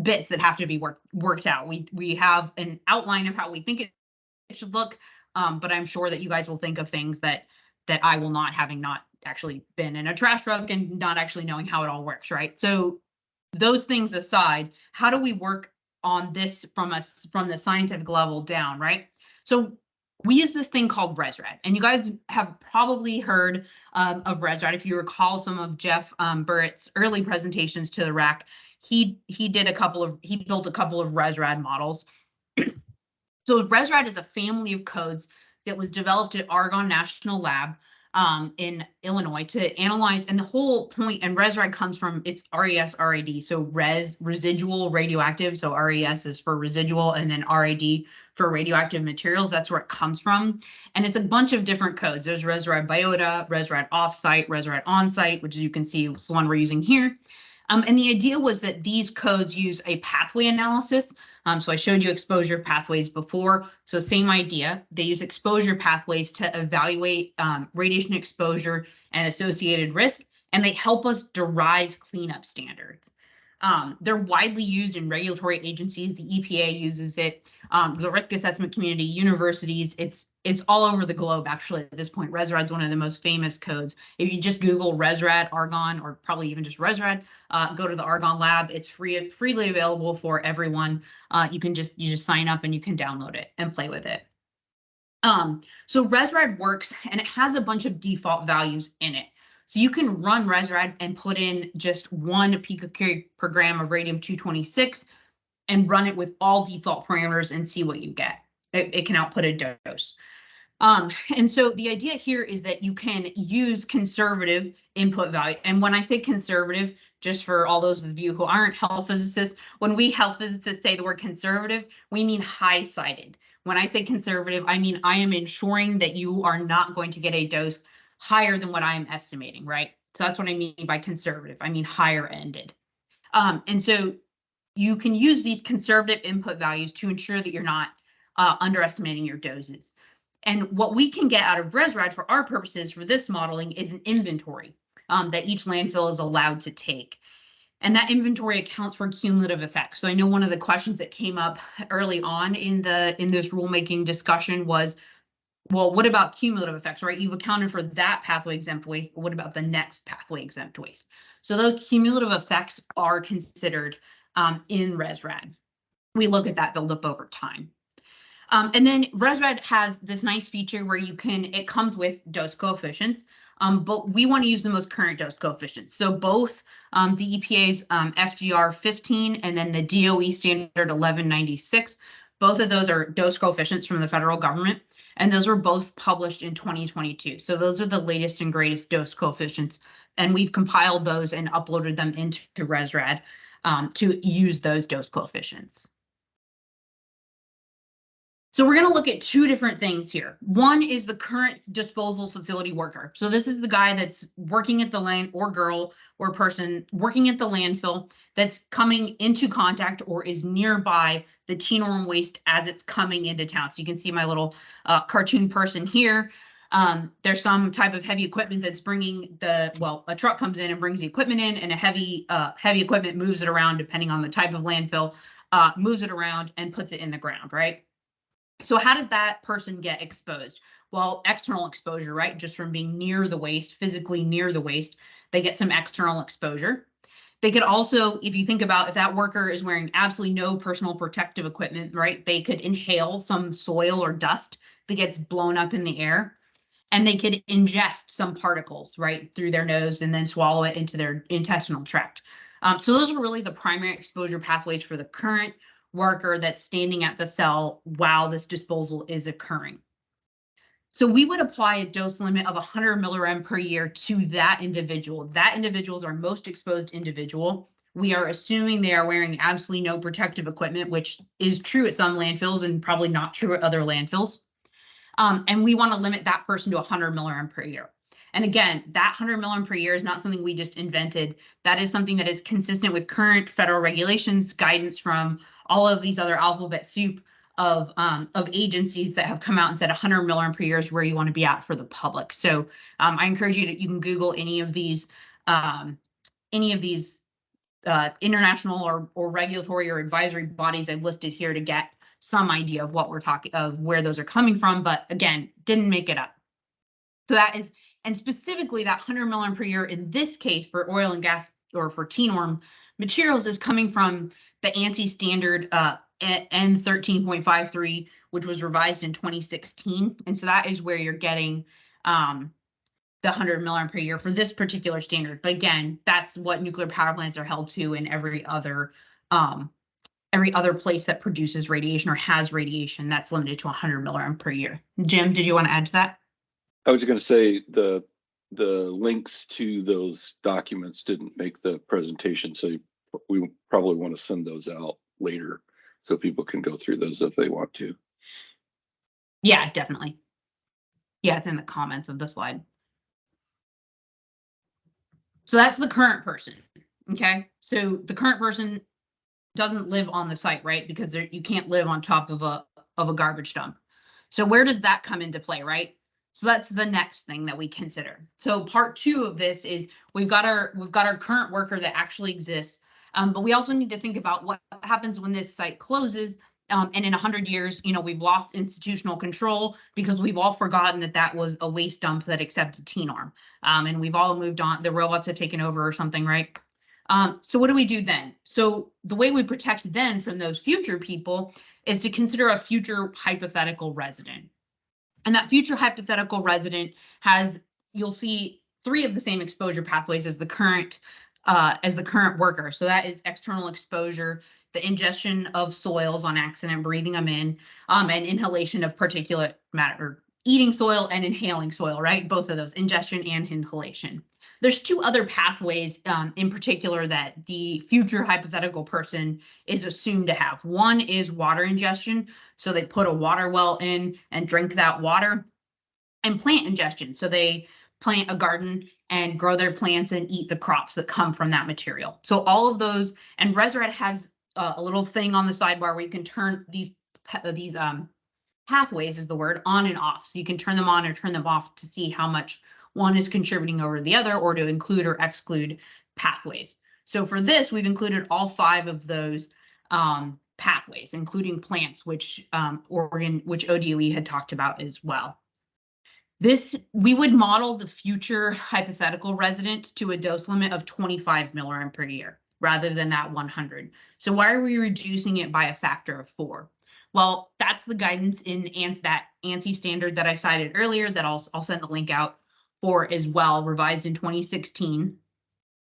Bits that have to be worked out. We have an outline of how we think it should look, but I'm sure that you guys will think of things that I will not, having not actually been in a trash truck and not actually knowing how it all works, right? So those things aside, how do we work on this from the scientific level down, right? So we use this thing called ResRad, and you guys have probably heard of ResRad. If you recall some of Jeff Burrett's early presentations to the RAC, he built a couple of ResRad models. So ResRad is a family of codes that was developed at Argonne National Lab in Illinois to analyze, and the whole point, and ResRad comes from, it's RES-RAD, so residual radioactive, so RES is for residual, and then RAD for radioactive materials, that's where it comes from. And it's a bunch of different codes. There's ResRad Biota, ResRad Offsite, ResRad Onsite, which as you can see is the one we're using here. And the idea was that these codes use a pathway analysis. So I showed you exposure pathways before. So same idea. They use exposure pathways to evaluate radiation exposure and associated risk, and they help us derive cleanup standards. They're widely used in regulatory agencies. The EPA uses it, the risk assessment community, universities. It's all over the globe, actually, at this point. ResRad's one of the most famous codes. If you just Google ResRad Argonne, or probably even just ResRad, go to the Argonne lab. It's freely available for everyone. You just sign up and you can download it and play with it. So ResRad works, and it has a bunch of default values in it. So you can run ResRad and put in just 1 picocurie per gram of radium-226 and run it with all default parameters and see what you get. It can output a dose. And so the idea here is that you can use conservative input value. And when I say conservative, just for all those of you who aren't health physicists, when we health physicists say the word conservative, we mean high-sided. When I say conservative, I mean I am ensuring that you are not going to get a dose higher than what I'm estimating, right? So that's what I mean by conservative. I mean higher-ended. And so you can use these conservative input values to ensure that you're not underestimating your doses. And what we can get out of ResRad for our purposes for this modeling is an inventory that each landfill is allowed to take. And that inventory accounts for cumulative effects. So I know one of the questions that came up early on in this rulemaking discussion was, well, what about cumulative effects, right? You've accounted for that pathway exempt waste, but what about the next pathway exempt waste? So those cumulative effects are considered in ResRad. We look at that build up over time. And then ResRad has this nice feature where it comes with dose coefficients, but we want to use the most current dose coefficients. So both the EPA's FGR 15 and then the DOE standard 1196, both of those are dose coefficients from the federal government, and those were both published in 2022. So those are the latest and greatest dose coefficients, and we've compiled those and uploaded them into ResRad to use those dose coefficients. So we're going to look at 2 different things here. One is the current disposal facility worker. So this is the guy that's working at the land, or girl or person working at the landfill that's coming into contact or is nearby the T-norm waste as it's coming into town. So you can see my little cartoon person here. There's some type of heavy equipment that's bringing a truck comes in and brings the equipment in, and a heavy equipment moves it around depending on the type of landfill, moves it around and puts it in the ground, right? So how does that person get exposed? Well, external exposure, right? Just from being near the waste, physically near the waste, they get some external exposure. They could also, if you think about if that worker is wearing absolutely no personal protective equipment, right? They could inhale some soil or dust that gets blown up in the air, and they could ingest some particles, right, through their nose and then swallow it into their intestinal tract. So those are really the primary exposure pathways for the current worker that's standing at the cell while this disposal is occurring. So we would apply a dose limit of 100 millirem per year to that individual. That individual is our most exposed individual. We are assuming they are wearing absolutely no protective equipment, which is true at some landfills and probably not true at other landfills. And we want to limit that person to 100 millirem per year. And again, that 100 millirem per year is not something we just invented. That is something that is consistent with current federal regulations, guidance from all of these other alphabet soup of agencies that have come out and said 100 millirem per year is where you want to be at for the public. So I encourage you you can Google any of these international or regulatory or advisory bodies I've listed here to get some idea of what we're talking of, where those are coming from. But again, didn't make it up. So that is, and specifically that 100 millirem per year in this case for oil and gas or for T-norm materials is coming from the ANSI standard N 13.53, which was revised in 2016. And so that is where you're getting the 100 milliamp per year for this particular standard. But again, that's what nuclear power plants are held to in every other place that produces radiation or has radiation that's limited to 100 milliamp per year. Jim, did you want to add to that? I was going to say the links to those documents didn't make the presentation, so we probably want to send those out later so people can go through those if they want to. Yeah, definitely. Yeah, it's in the comments of the slide. So that's the current person. Okay, so the current person doesn't live on the site, right? Because you can't live on top of a garbage dump. So where does that come into play, right? So that's the next thing that we consider. So part 2 of this is we've got our current worker that actually exists, but we also need to think about what happens when this site closes. And in 100 years, we've lost institutional control because we've all forgotten that was a waste dump that accepted TNORM. And we've all moved on. The robots have taken over or something, right? So what do we do then? So the way we protect then from those future people is to consider a future hypothetical resident. And that future hypothetical resident you'll see 3 of the same exposure pathways as the current worker. So that is external exposure, the ingestion of soils on accident, breathing them in, and inhalation of particulate matter, eating soil and inhaling soil, right? Both of those, ingestion and inhalation. There's 2 other pathways in particular that the future hypothetical person is assumed to have. One is water ingestion. So they put a water well in and drink that water, and plant ingestion. So they plant a garden and grow their plants and eat the crops that come from that material. So all of those, and ResRad has a little thing on the sidebar where you can turn these pathways is the word, on and off. So you can turn them on or turn them off to see how much one is contributing over the other, or to include or exclude pathways. So for this, we've included all 5 of those pathways, including plants, which ODOE had talked about as well. We would model the future hypothetical resident to a dose limit of 25 milliamp per year rather than that 100. So why are we reducing it by a factor of 4? Well, that's the guidance in that ANSI standard that I cited earlier that I'll send the link out for as well, revised in 2016.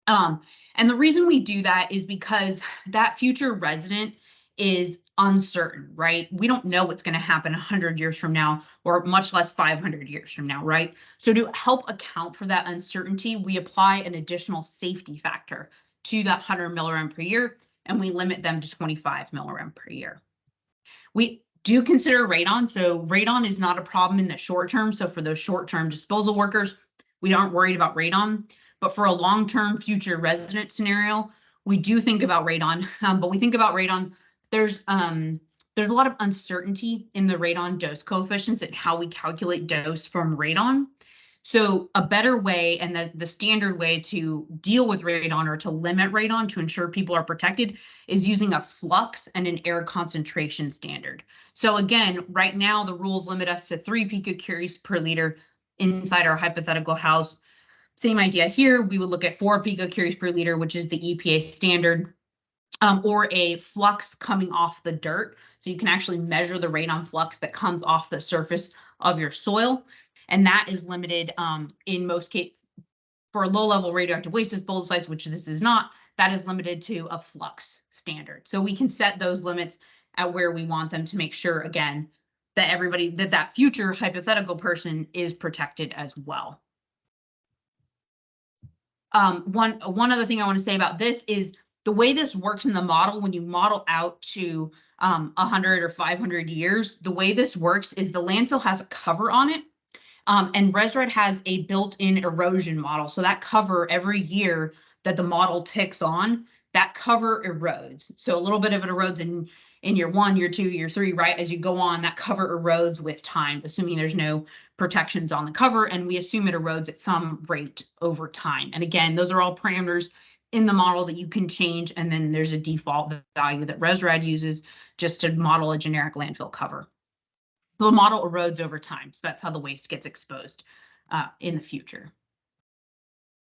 And the reason we do that is because that future resident is uncertain, right? We don't know what's going to happen 100 years from now, or much less 500 years from now, right? So to help account for that uncertainty, we apply an additional safety factor to that 100 milliamp per year, and we limit them to 25 milliamp per year. We do consider radon. So radon is not a problem in the short term. So for those short-term disposal workers, we aren't worried about radon. But for a long-term future resident scenario, we do think about radon. But we think about radon, there's a lot of uncertainty in the radon dose coefficients and how we calculate dose from radon. So a better way, and the standard way to deal with radon or to limit radon to ensure people are protected, is using a flux and an air concentration standard. So again, right now the rules limit us to 3 picocuries per liter inside our hypothetical house. Same idea here. We would look at 4 picocuries per liter, which is the EPA standard, or a flux coming off the dirt. So you can actually measure the radon flux that comes off the surface of your soil. And that is limited in most cases for low-level radioactive waste disposal sites, which this is not, that is limited to a flux standard. So we can set those limits at where we want them to make sure, again, that that future hypothetical person is protected as well. One other thing I want to say about this is the way this works in the model, when you model out to 100 or 500 years, the way this works is the landfill has a cover on it. And ResRad has a built-in erosion model. So that cover, every year that the model ticks on, that cover erodes. So a little bit of it erodes in year 1, year 2, year 3, right? As you go on, that cover erodes with time, assuming there's no protections on the cover. And we assume it erodes at some rate over time. And again, those are all parameters in the model that you can change. And then there's a default value that ResRad uses just to model a generic landfill cover. The model erodes over time. So that's how the waste gets exposed in the future.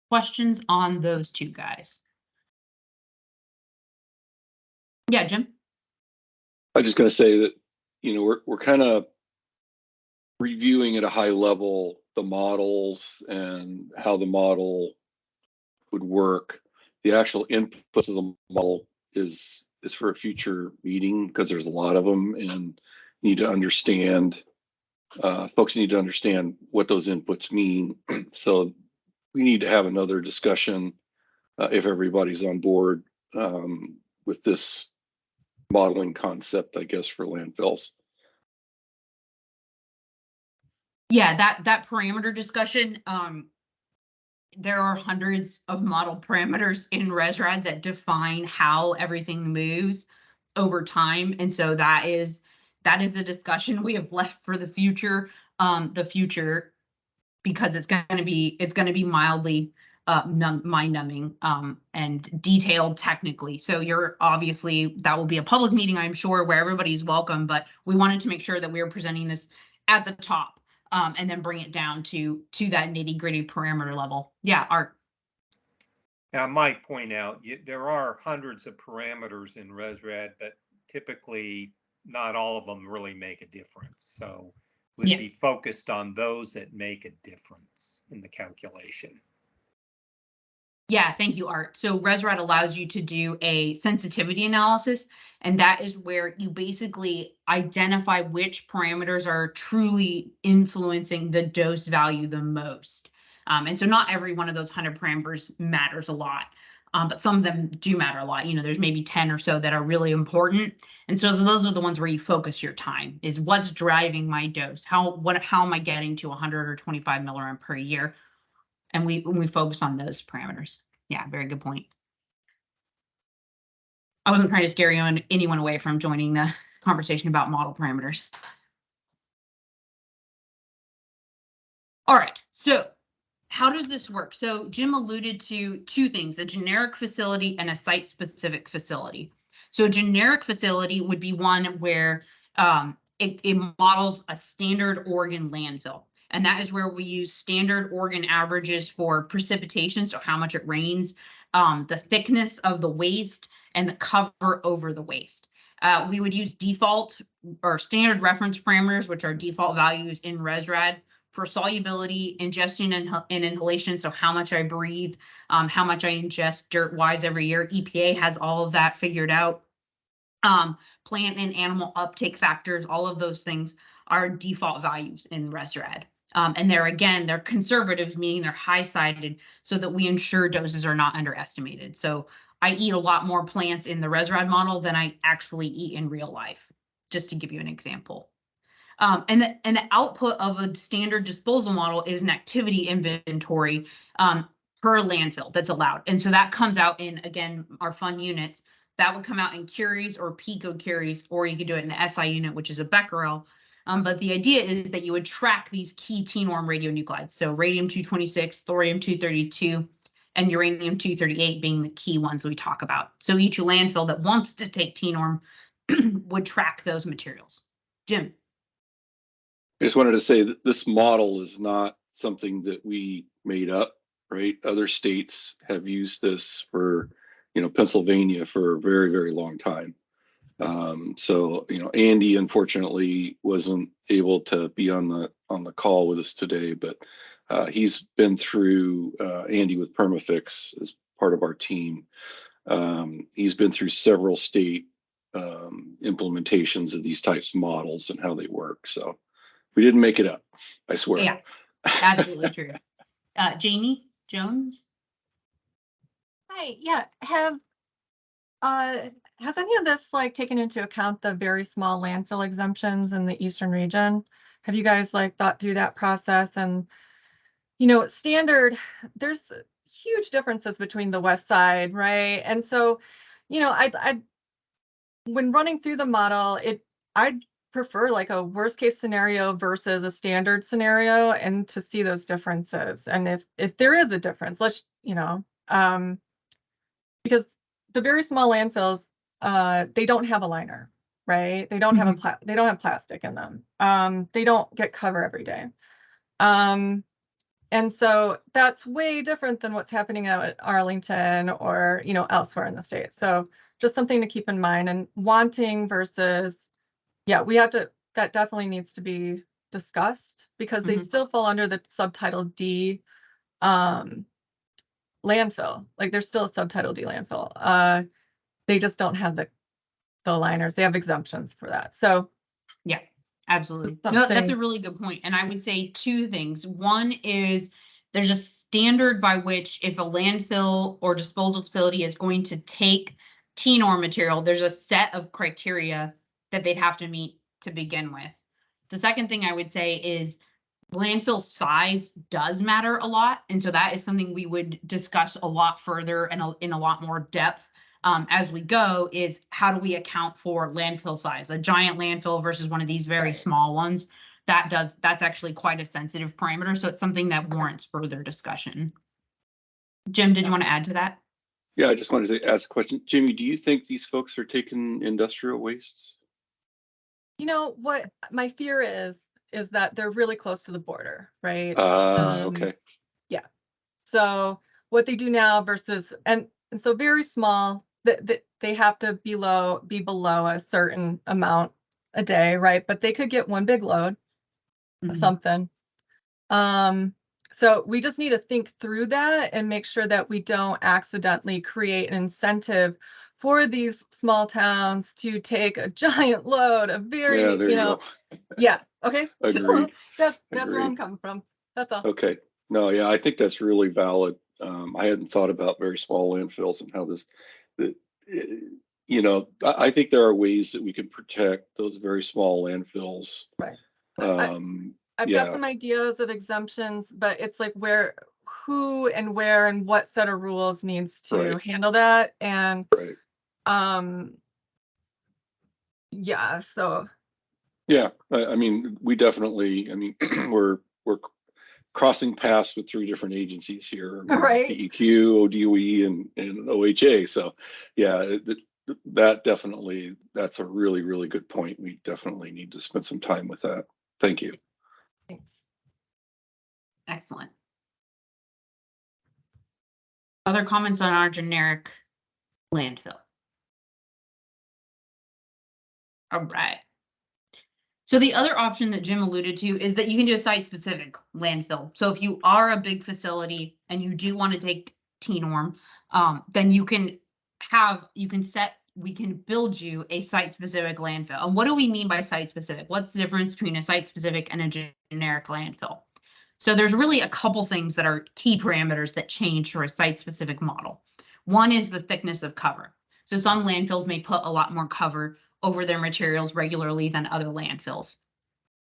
Questions on those 2 guys? Yeah, Jim. I'm just going to say that, we're kind of reviewing at a high level the models and how the model would work. The actual input of the model is for a future meeting because there's a lot of them, and need to understand, folks need to understand what those inputs mean. So we need to have another discussion if everybody's on board with this modeling concept, I guess, for landfills. Yeah, that parameter discussion, there are hundreds of model parameters in ResRad that define how everything moves over time. And so that is a discussion we have left for the future, because it's going to be mildly mind numbing and detailed technically. So that will be a public meeting, I'm sure, where everybody's welcome, but we wanted to make sure that we were presenting this at the top. And then bring it down to that nitty gritty parameter level. Yeah, Art. Now, I might point out, there are hundreds of parameters in ResRad, but typically not all of them really make a difference. So we'd be focused on those that make a difference in the calculation. Yeah, thank you, Art. So ResRad allows you to do a sensitivity analysis, and that is where you basically identify which parameters are truly influencing the dose value the most. And so not every one of those 100 parameters matters a lot, but some of them do matter a lot. There's maybe 10 or so that are really important. And so those are the ones where you focus your time, is what's driving my dose? How am I getting to 100 or 25 millirem per year? And we focus on those parameters. Yeah, very good point. I wasn't trying to scare anyone away from joining the conversation about model parameters. All right, so how does this work? So Jim alluded to two things, a generic facility and a site-specific facility. So a generic facility would be one where it models a standard Oregon landfill. And that is where we use standard Oregon averages for precipitation, so how much it rains, the thickness of the waste, and the cover over the waste. We would use default or standard reference parameters, which are default values in ResRad for solubility, ingestion, and inhalation, so how much I breathe, how much I ingest dirt-wise every year. EPA has all of that figured out. Plant and animal uptake factors, all of those things are default values in ResRad. And they're conservative, meaning they're high-sided, so that we ensure doses are not underestimated. So I eat a lot more plants in the ResRad model than I actually eat in real life, just to give you an example. And the output of a standard disposal model is an activity inventory per landfill that's allowed. And so that comes out in, again, our fund units. That would come out in curies or picocuries, or you could do it in the SI unit, which is a becquerel. But the idea is that you would track these key T-norm radionuclides. So radium-226, thorium-232, and uranium-238 being the key ones we talk about. So each landfill that wants to take T-norm would track those materials. Jim. I just wanted to say that this model is not something that we made up, right? Other states have used this for, Pennsylvania for a very, very long time. So, Andy unfortunately wasn't able to be on the call with us today, but he's been through Andy with Permafix as part of our team. He's been through several state implementations of these types of models and how they work. So we didn't make it up, I swear. Yeah, absolutely true. Jamie Jones. Hi, yeah. Has any of this taken into account the very small landfill exemptions in the eastern region? Have you guys thought through that process? And standard, there's huge differences between the west side, right? And so, I when running through the model, I'd prefer a worst case scenario versus a standard scenario, and to see those differences. And if there is a difference, let's because the very small landfills, they don't have a liner, right? They don't have they don't have plastic in them. They don't get cover every day. And so that's way different than what's happening out at Arlington or, elsewhere in the state. So just something to keep in mind. And wanting versus, yeah, that definitely needs to be discussed because they still fall under the subtitle D landfill. Like there's still a subtitle D landfill. They just don't have the liners. They have exemptions for that. So yeah, absolutely. No, that's a really good point. And I would say two things. One is there's a standard by which if a landfill or disposal facility is going to take TNOR material, there's a set of criteria that they'd have to meet to begin with. The second thing I would say is landfill size does matter a lot. And so that is something we would discuss a lot further and in a lot more depth as we go, is how do we account for landfill size? A giant landfill versus one of these very small ones. That's actually quite a sensitive parameter. So it's something that warrants further discussion. Jim, did you want to add to that? Yeah, I just wanted to ask a question. Jimmy, do you think these folks are taking industrial wastes? You know what my fear is that they're really close to the border, right? Okay. Yeah. So what they do now versus, and so very small, that they have to be below a certain amount a day, right? But they could get one big load of something. So we just need to think through that and make sure that we don't accidentally create an incentive for these small towns to take a giant load of very, Yeah, there you go. Yeah. Okay. Agreed. So that's where I'm coming from. That's all. Okay. No, yeah, I think that's really valid. I hadn't thought about very small landfills and how I think there are ways that we can protect those very small landfills. Right. I've got some ideas of exemptions, but it's like who and where and what set of rules needs to handle that. And yeah, so yeah, I mean, we definitely, I mean, we're crossing paths with 3 different agencies here, right? DEQ, ODOE, and OHA. So yeah, that definitely, that's a really, really good point. We definitely need to spend some time with that. Thank you. Thanks. Excellent. Other comments on our generic landfill? All right. So the other option that Jim alluded to is that you can do a site-specific landfill. So if you are a big facility and you do want to take TNOR, then we can build you a site-specific landfill. And what do we mean by site-specific? What's the difference between a site-specific and a generic landfill? So there's really a couple things that are key parameters that change for a site-specific model. One is the thickness of cover. So some landfills may put a lot more cover over their materials regularly than other landfills.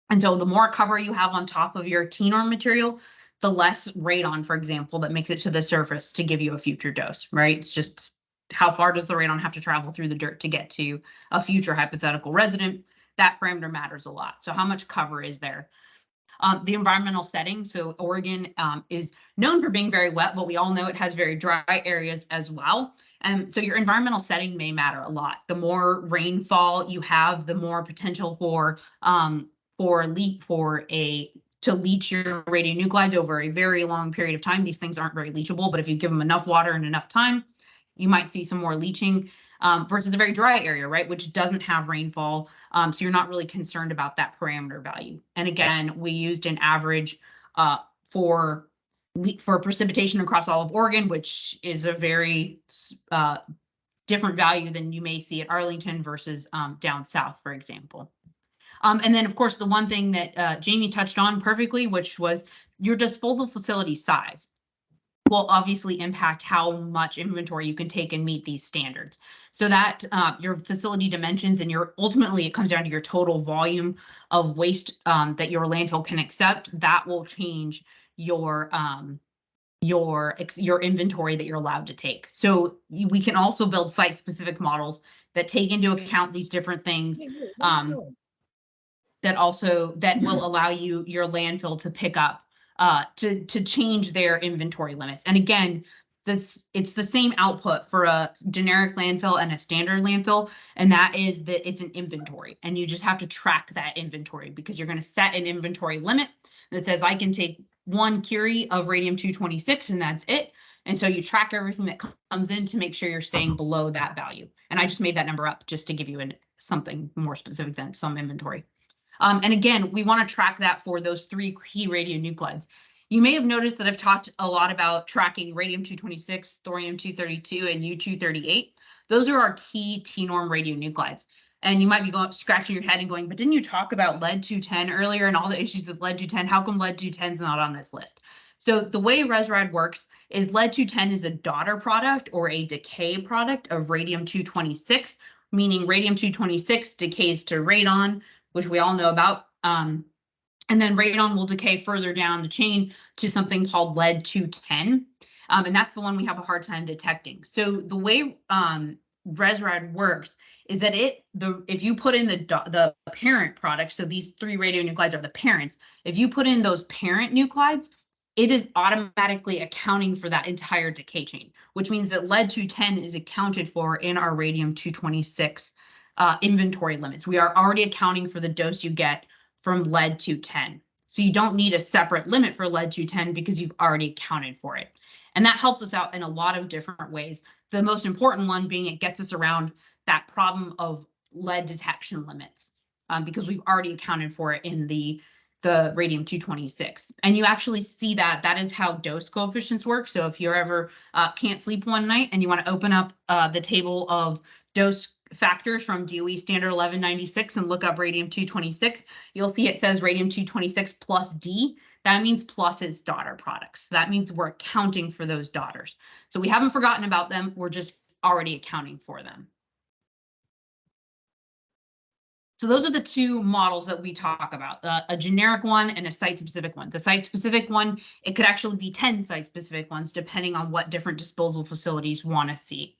And so the more cover you have on top of your TNOR material, the less radon, for example, that makes it to the surface to give you a future dose, right? It's just how far does the radon have to travel through the dirt to get to a future hypothetical resident? That parameter matters a lot. So how much cover is there? The environmental setting. So Oregon is known for being very wet, but we all know it has very dry areas as well. And so your environmental setting may matter a lot. The more rainfall you have, the more potential to leach your radionuclides over a very long period of time. These things aren't very leachable, but if you give them enough water and enough time, you might see some more leaching versus the very dry area, right, which doesn't have rainfall. So you're not really concerned about that parameter value. And again, we used an average for precipitation across all of Oregon, which is a very different value than you may see at Arlington versus down south, for example. And then, of course, the one thing that Jamie touched on perfectly, which was your disposal facility size, will obviously impact how much inventory you can take and meet these standards. So that your facility dimensions and ultimately it comes down to your total volume of waste that your landfill can accept. That will change your inventory that you're allowed to take. So we can also build site-specific models that take into account these different things that will allow your landfill to pick up to change their inventory limits. And again, it's the same output for a generic landfill and a standard landfill, and that is that it's an inventory, and you just have to track that inventory because you're going to set an inventory limit that says I can take 1 curie of radium-226 and that's it. And so you track everything that comes in to make sure you're staying below that value. And I just made that number up just to give you something more specific than some inventory. And again, we want to track that for those 3 key radionuclides. You may have noticed that I've talked a lot about tracking radium-226, thorium-232, and U-238. Those are our key T-norm radionuclides. And you might be scratching your head and going, but didn't you talk about lead-210 earlier and all the issues with lead-210? How come lead-210 is not on this list? So the way ResRad works is lead-210 is a daughter product or a decay product of radium-226, meaning radium-226 decays to radon, which we all know about. And then radon will decay further down the chain to something called lead-210. And that's the one we have a hard time detecting. So the way ResRad works is that if you put in the parent product, so these 3 radionuclides are the parents, if you put in those parent nuclides, it is automatically accounting for that entire decay chain, which means that lead-210 is accounted for in our radium-226 inventory limits. We are already accounting for the dose you get from lead-210. So you don't need a separate limit for lead-210 because you've already accounted for it. And that helps us out in a lot of different ways. The most important one being it gets us around that problem of lead detection limits because we've already accounted for it in the radium-226. And you actually see that is how dose coefficients work. So if you're ever can't sleep one night and you want to open up the table of dose factors from DOE standard 1196 and look up radium-226, you'll see it says radium-226 plus D. That means plus its daughter products. That means we're accounting for those daughters. So we haven't forgotten about them. We're just already accounting for them. So those are the 2 models that we talk about, a generic one and a site-specific one. The site-specific one, it could actually be 10 site-specific ones, depending on what different disposal facilities want to see.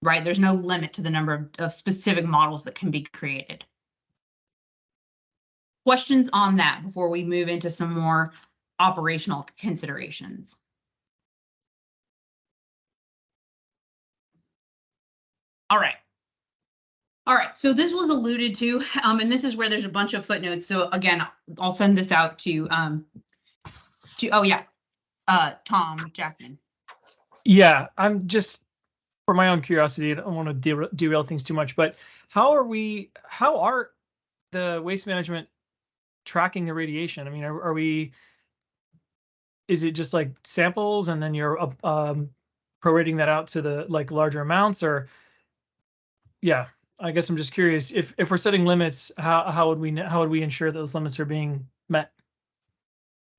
Right? There's no limit to the number of specific models that can be created. Questions on that before we move into some more operational considerations? All right. All right, so this was alluded to, and this is where there's a bunch of footnotes. So again, I'll send this out to Tom Jackman. Yeah, I'm just, for my own curiosity, I don't want to derail things too much, but how are the waste management tracking the radiation? I mean, is it just like samples and then you're prorating that out to the larger amounts, or yeah, I guess I'm just curious if we're setting limits, how would we ensure those limits are being met?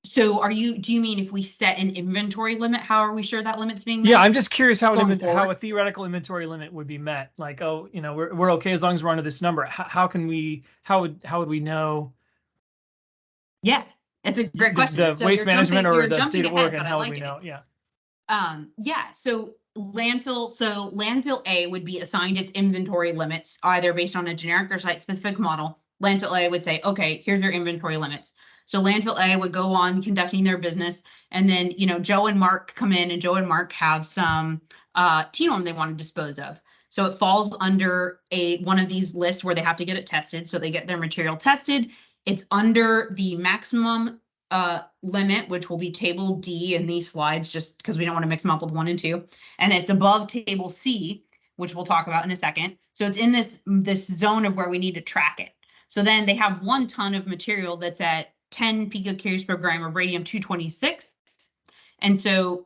So do you mean if we set an inventory limit, how are we sure that limit's being met? Yeah, I'm just curious how a theoretical inventory limit would be met. Like, oh, we're okay as long as we're under this number. How would we know? Yeah, it's a great question. The So waste management or the state of Oregon, ahead, how would we know? Yeah. Yeah, so landfill A would be assigned its inventory limits either based on a generic or site-specific model. Landfill A would say, okay, here's your inventory limits. So landfill A would go on conducting their business, and then Joe and Mark come in, and Joe and Mark have some T-norm they want to dispose of. So it falls under one of these lists where they have to get it tested. So they get their material tested. It's under the maximum limit, which will be table D in these slides, just because we don't want to mix them up with 1 and 2. And it's above table C, which we'll talk about in a second. So it's in this zone of where we need to track it. So then they have 1 ton of material that's at 10 picocuries per gram of radium-226. And so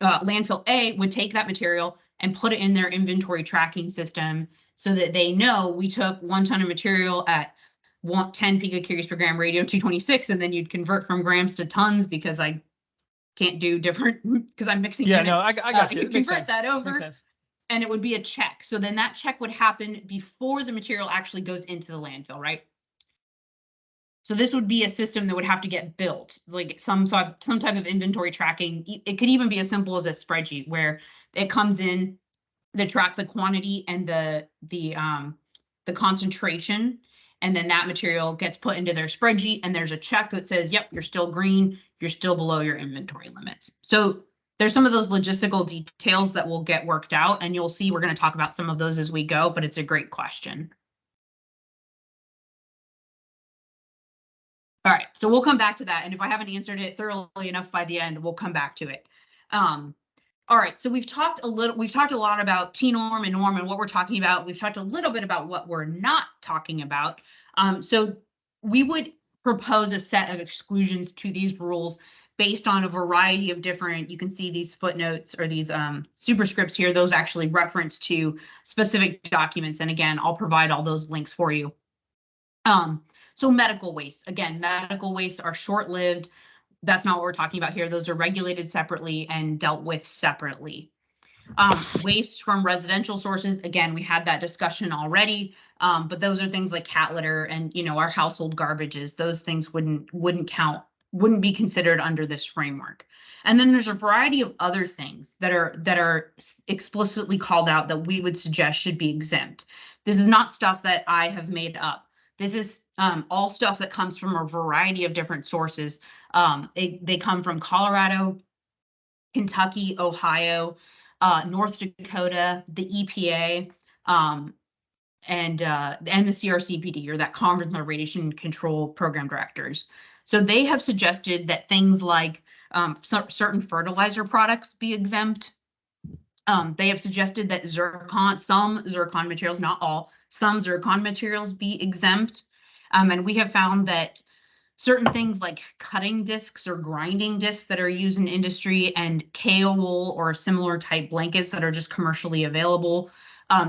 landfill A would take that material and put it in their inventory tracking system so that they know we took 1 ton of material at 10 picocuries per gram radium-226, and then you'd convert from grams to tons because I can't do different because I'm mixing units. No, I got you. You convert that over, and it would be a check. So then that check would happen before the material actually goes into the landfill, right? So this would be a system that would have to get built, like some type of inventory tracking. It could even be as simple as a spreadsheet where it comes in, they track the quantity and the concentration, and then that material gets put into their spreadsheet, and there's a check that says, yep, you're still green, you're still below your inventory limits. So there's some of those logistical details that will get worked out, and you'll see we're going to talk about some of those as we go, but it's a great question. All right, so we'll come back to that, and if I haven't answered it thoroughly enough by the end, we'll come back to it. All right, so we've talked a lot about T-norm and norm and what we're talking about. We've talked a little bit about what we're not talking about. So we would propose a set of exclusions to these rules based on a variety of different, you can see these footnotes or these superscripts here, those actually reference to specific documents. And again, I'll provide all those links for you. So medical waste, again, medical wastes are short-lived. That's not what we're talking about here. Those are regulated separately and dealt with separately. Waste from residential sources, again, we had that discussion already, but those are things like cat litter and, you know, our household garbages. Those things wouldn't count, wouldn't be considered under this framework. And then there's a variety of other things that are explicitly called out that we would suggest should be exempt. This is not stuff that I have made up. This is all stuff that comes from a variety of different sources. They come from Colorado, Kentucky, Ohio, North Dakota, the EPA, and the CRCPD, or that Conference on Radiation Control Program Directors. So they have suggested that things like certain fertilizer products be exempt. They have suggested that some zircon materials, not all, some zircon materials be exempt. And we have found that certain things like cutting discs or grinding discs that are used in industry and KO wool or similar type blankets that are just commercially available,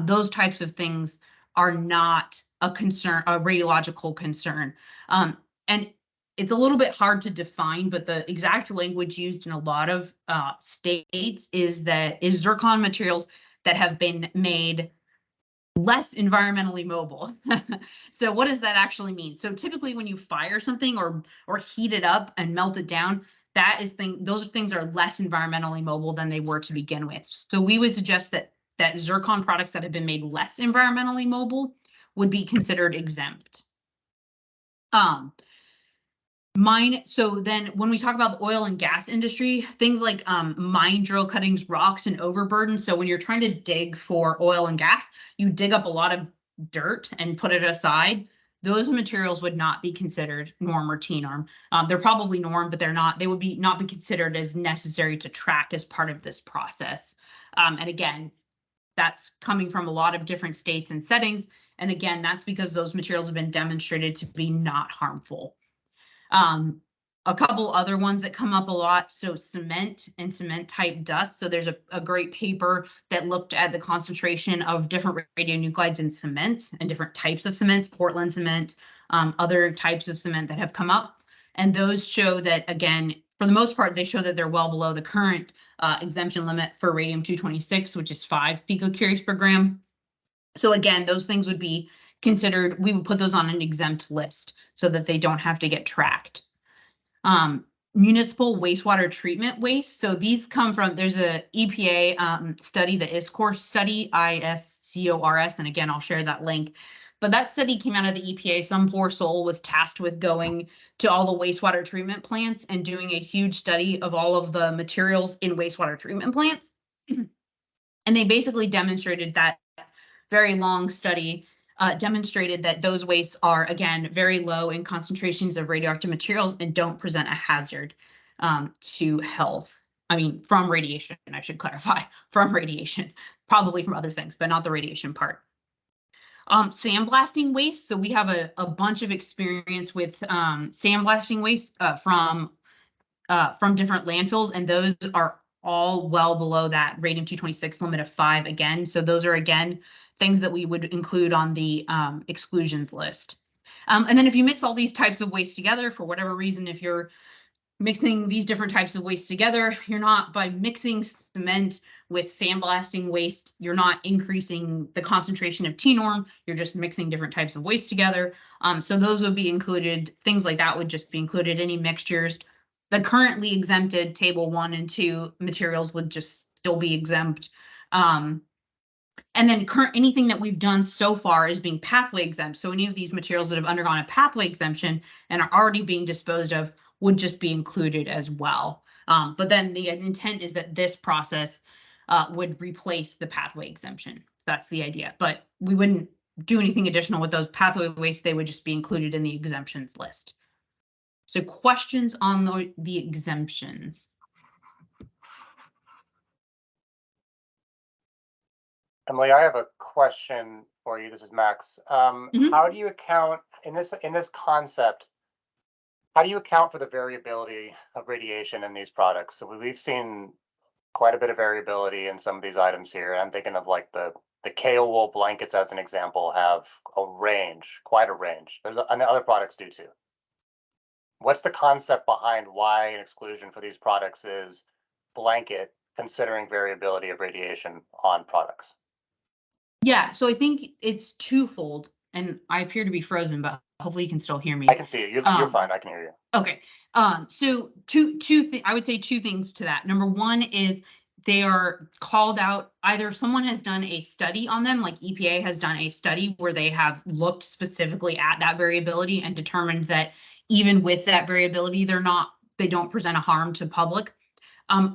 those types of things are not a concern, a radiological concern. And it's a little bit hard to define, but the exact language used in a lot of states is zircon materials that have been made less environmentally mobile. So what does that actually mean? So typically when you fire something or heat it up and melt it down, those things are less environmentally mobile than they were to begin with. So we would suggest that zircon products that have been made less environmentally mobile would be considered exempt. So then when we talk about the oil and gas industry, things like mine drill cuttings, rocks, and overburden. So when you're trying to dig for oil and gas, you dig up a lot of dirt and put it aside. Those materials would not be considered norm or T-norm. They're probably norm, but they would not be considered as necessary to track as part of this process. And again, that's coming from a lot of different states and settings. And again, that's because those materials have been demonstrated to be not harmful. A couple other ones that come up a lot. So cement and cement type dust. So there's a great paper that looked at the concentration of different radionuclides in cement and different types of cements, Portland cement, other types of cement that have come up. And those show that, again, for the most part, they show that they're well below the current exemption limit for radium-226, which is 5 picocuries per gram. So again, those things would be considered, we would put those on an exempt list so that they don't have to get tracked. Municipal wastewater treatment waste. So these come from, there's a EPA study, the ISCORS study, ISCORS, and again, I'll share that link. But that study came out of the EPA. Some poor soul was tasked with going to all the wastewater treatment plants and doing a huge study of all of the materials in wastewater treatment plants. And they basically demonstrated that very long study demonstrated that those wastes are, again, very low in concentrations of radioactive materials and don't present a hazard to health. I mean, from radiation, I should clarify, from radiation, probably from other things, but not the radiation part. Sandblasting waste. So we have a bunch of experience with sandblasting waste from different landfills, and those are all well below that radium-226 limit of 5 again. So those are, again, things that we would include on the exclusions list. And then if you mix all these types of waste together, for whatever reason, if you're mixing these different types of waste together, you're not, by mixing cement with sandblasting waste, you're not increasing the concentration of T-norm, you're just mixing different types of waste together. So those would be included, things like that would just be included, any mixtures. The currently exempted table 1 and 2 materials would just still be exempt. And then anything that we've done so far is being pathway exempt. So any of these materials that have undergone a pathway exemption and are already being disposed of would just be included as well. But then the intent is that this process would replace the pathway exemption. So that's the idea. But we wouldn't do anything additional with those pathway wastes. They would just be included in the exemptions list. So questions on the exemptions? Emily, I have a question for you. This is Max. Mhm. How do you account in this concept? How do you account for the variability of radiation in these products? So we've seen quite a bit of variability in some of these items here. I'm thinking of like the kale wool blankets as an example have a range, quite a range. And the other products do too. What's the concept behind why an exclusion for these products is blanket, considering variability of radiation on products? Yeah, so I think it's twofold, and I appear to be frozen, but hopefully you can still hear me. I can see you. You're fine. I can hear you. Okay. So I would say two things to that. Number one is they are called out, either someone has done a study on them, like EPA has done a study where they have looked specifically at that variability and determined that even with that variability, they don't present a harm to public.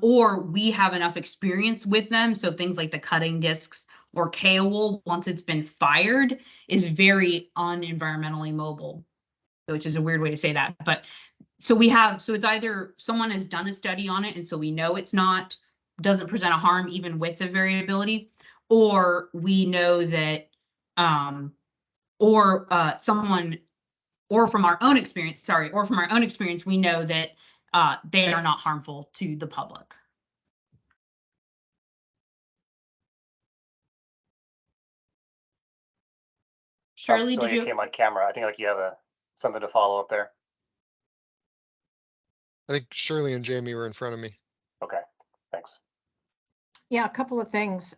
Or we have enough experience with them. So things like the cutting discs or kale wool, once it's been fired, is very unenvironmentally mobile, which is a weird way to say that. But so it's either someone has done a study on it, and so we know doesn't present a harm even with the variability, or we know that, or from our own experience, we know that they are not harmful to the public. Shirley, did you? Came on camera. I think like you have something to follow up there. I think Shirley and Jamie were in front of me. Okay, thanks. Yeah, a couple of things.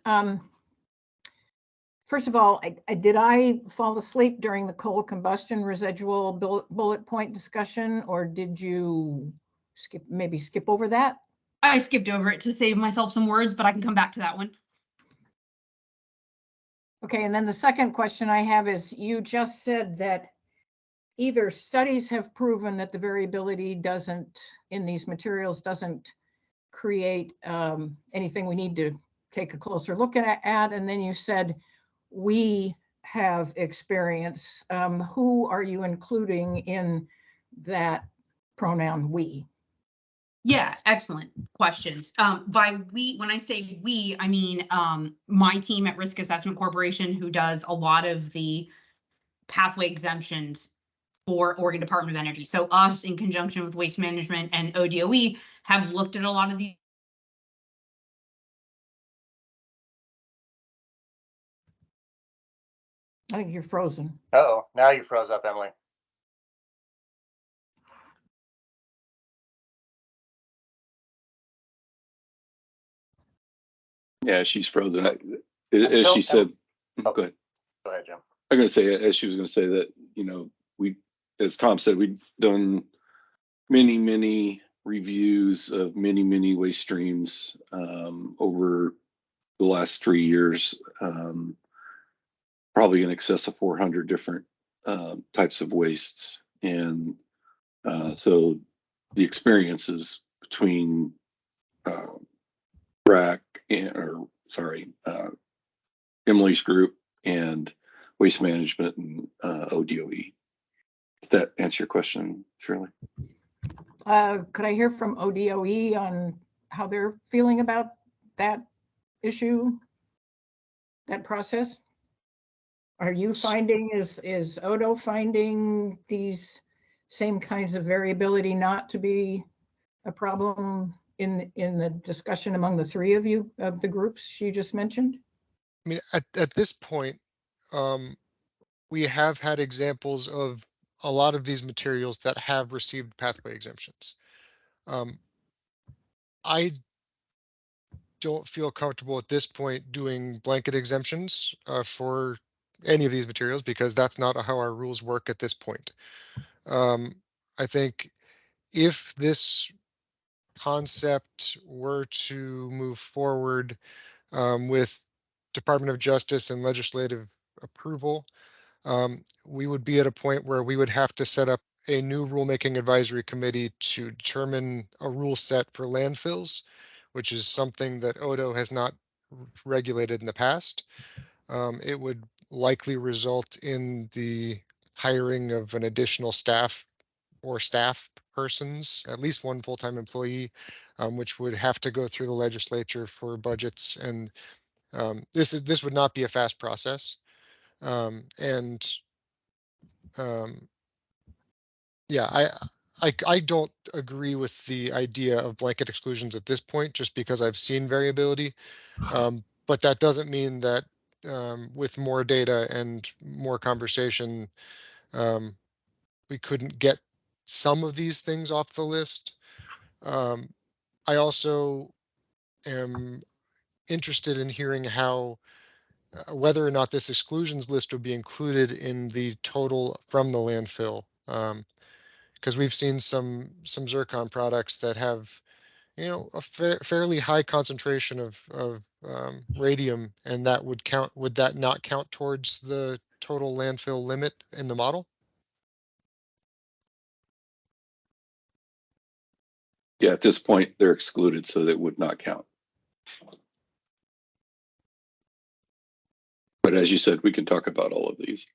First of all, did I fall asleep during the coal combustion residual bullet point discussion, or did you maybe skip over that? I skipped over it to save myself some words, but I can come back to that one. Okay, and then the second question I have is, you just said that either studies have proven that the variability in these materials doesn't create anything we need to take a closer look at, and then you said we have experience. Who are you including in that pronoun we? Yeah, excellent questions. By we, when I say we, I mean my team at Risk Assessment Corporation, who does a lot of the pathway exemptions for Oregon Department of Energy. So us, in conjunction with Waste Management and ODOE, have looked at a lot of these. I think you're frozen. Uh-oh, now you froze up, Emily. Yeah, she's frozen. As she said, Oh, go ahead. Go ahead, Jim. I'm going to say, as she was going to say that, as Tom said, we've done many reviews of many waste streams over the last 3 years, probably in excess of 400 different types of wastes. And so the experiences between RAC Emily's group and Waste Management and ODOE. Did that answer your question, Shirley? Could I hear from ODOE on how they're feeling about that issue, that process? Are you finding, is Odo finding these same kinds of variability not to be a problem in the discussion among the three of you, of the groups you just mentioned? I mean, at this point, we have had examples of a lot of these materials that have received pathway exemptions. I don't feel comfortable at this point doing blanket exemptions for any of these materials, because that's not how our rules work at this point. I think if this concept were to move forward with Department of Justice and legislative approval, we would be at a point where we would have to set up a new rulemaking advisory committee to determine a rule set for landfills, which is something that Odo has not regulated in the past. It would likely result in the hiring of an additional staff or staff persons, at least one full-time employee, which would have to go through the legislature for budgets and This would not be a fast process. And yeah, I don't agree with the idea of blanket exclusions at this point, just because I've seen variability. But that doesn't mean that with more data and more conversation, we couldn't get some of these things off the list. I also am interested in hearing how whether or not this exclusions list would be included in the total from the landfill. Because we've seen some zircon products that have, you know, a fairly high concentration of radium, and that would count. Would that not count towards the total landfill limit in the model? Yeah, at this point, they're excluded, so that would not count. But as you said, we can talk about all of these.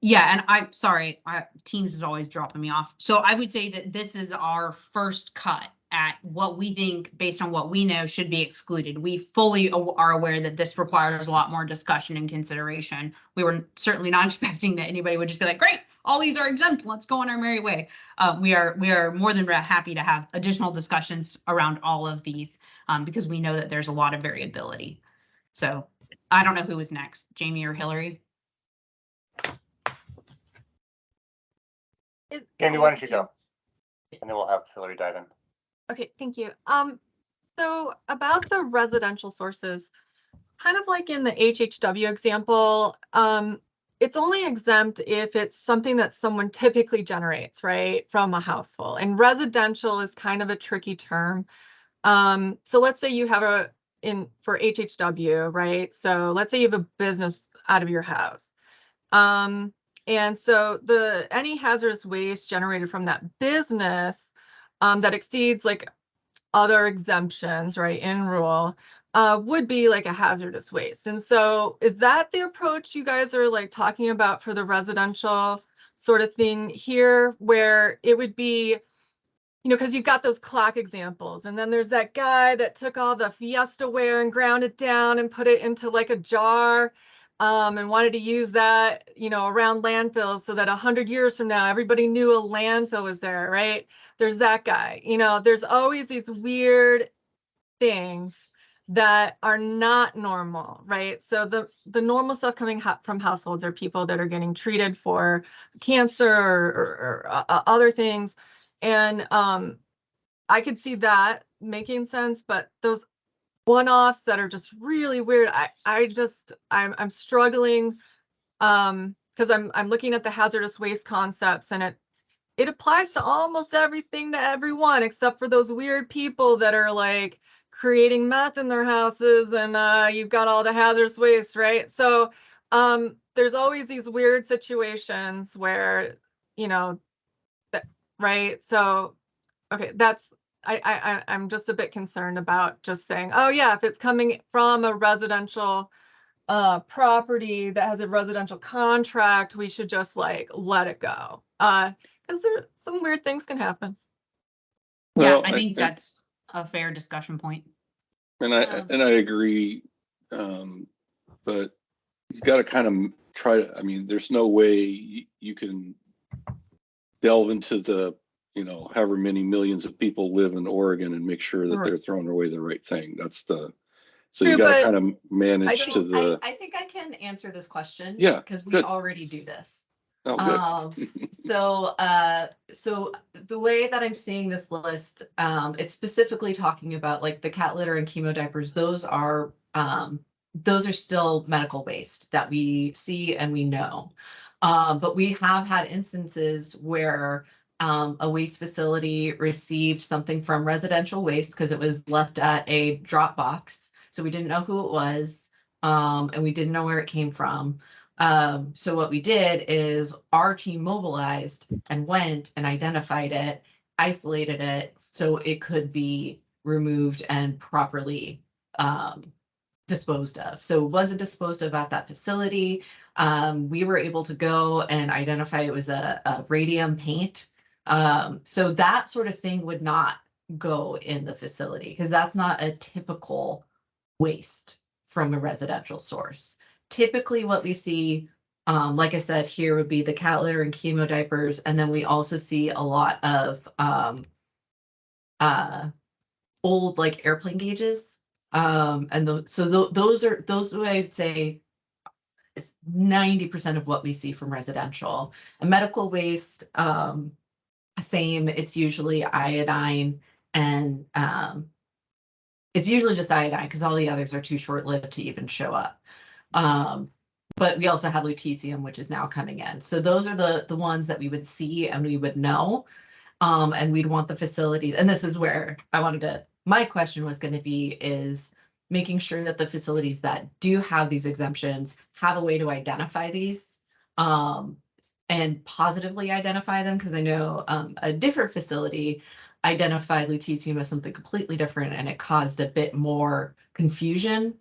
Yeah, and I'm sorry, Teams is always dropping me off. So I would say that this is our first cut at what we think, based on what we know, should be excluded. We fully are aware that this requires a lot more discussion and consideration. We were certainly not expecting that anybody would just be like, great, all these are exempt, let's go on our merry way. We are more than happy to have additional discussions around all of these because we know that there's a lot of variability. So I don't know who was next, Jamie or Hillary? Jamie, why don't you go? And then we'll have Hillary dive in. Okay, thank you. So about the residential sources, kind of like in the HHW example, it's only exempt if it's something that someone typically generates, right, from a household. And residential is kind of a tricky term. So let's say you have for HHW, right? So let's say you have a business out of your house. And so any hazardous waste generated from that business that exceeds like other exemptions, right, in rule, would be like a hazardous waste. And so is that the approach you guys are like talking about for the residential sort of thing here, where it would be, you know, because you've got those clock examples, and then there's that guy that took all the Fiesta ware and ground it down and put it into like a jar, and wanted to use that, you know, around landfills so that 100 years from now, everybody knew a landfill was there, right? There's that guy. You know, there's always these weird things that are not normal, right? So the normal stuff coming from households are people that are getting treated for cancer or other things. And I could see that making sense, but those one-offs that are just really weird, I'm struggling because I'm looking at the hazardous waste concepts, and it applies to almost everything to everyone except for those weird people that are like creating meth in their houses, and you've got all the hazardous waste, right? So there's always these weird situations where, you know, that, right? So okay, I'm just a bit concerned about just saying, oh yeah, if it's coming from a residential property that has a residential contract, we should just like let it go. Because some weird things can happen. Yeah, Well, I think that's a fair discussion point. And I agree, but you've got to kind of try to. I mean, there's no way you can delve into the, you know, however many millions of people live in Oregon and make sure that they're throwing away the right thing. That's the. So you got to kind of manage to the. I think I can answer this question. Yeah, because we good. already do this. Oh, good. So the way that I'm seeing this list, it's specifically talking about like the cat litter and chemo diapers. Those are still medical waste that we see and we know. But we have had instances where a waste facility received something from residential waste because it was left at a drop box. So we didn't know who it was, and we didn't know where it came from. So what we did is our team mobilized and went and identified it, isolated it so it could be removed and properly disposed of. So was it disposed of at that facility? We were able to go and identify it was a radium paint. So that sort of thing would not go in the facility because that's not a typical waste from a residential source. Typically what we see, like I said, here would be the cat litter and chemo diapers. And then we also see a lot of old like airplane gauges. And those what I'd say is 90% of what we see from residential. And medical waste, same, it's usually iodine and it's usually just iodine because all the others are too short-lived to even show up. But we also have lutetium, which is now coming in. So those are the ones that we would see and we would know. And we'd want the facilities, and this is where my question was going to be, is making sure that the facilities that do have these exemptions have a way to identify these and positively identify them. Because I know a different facility identified lutetium as something completely different and it caused a bit more confusion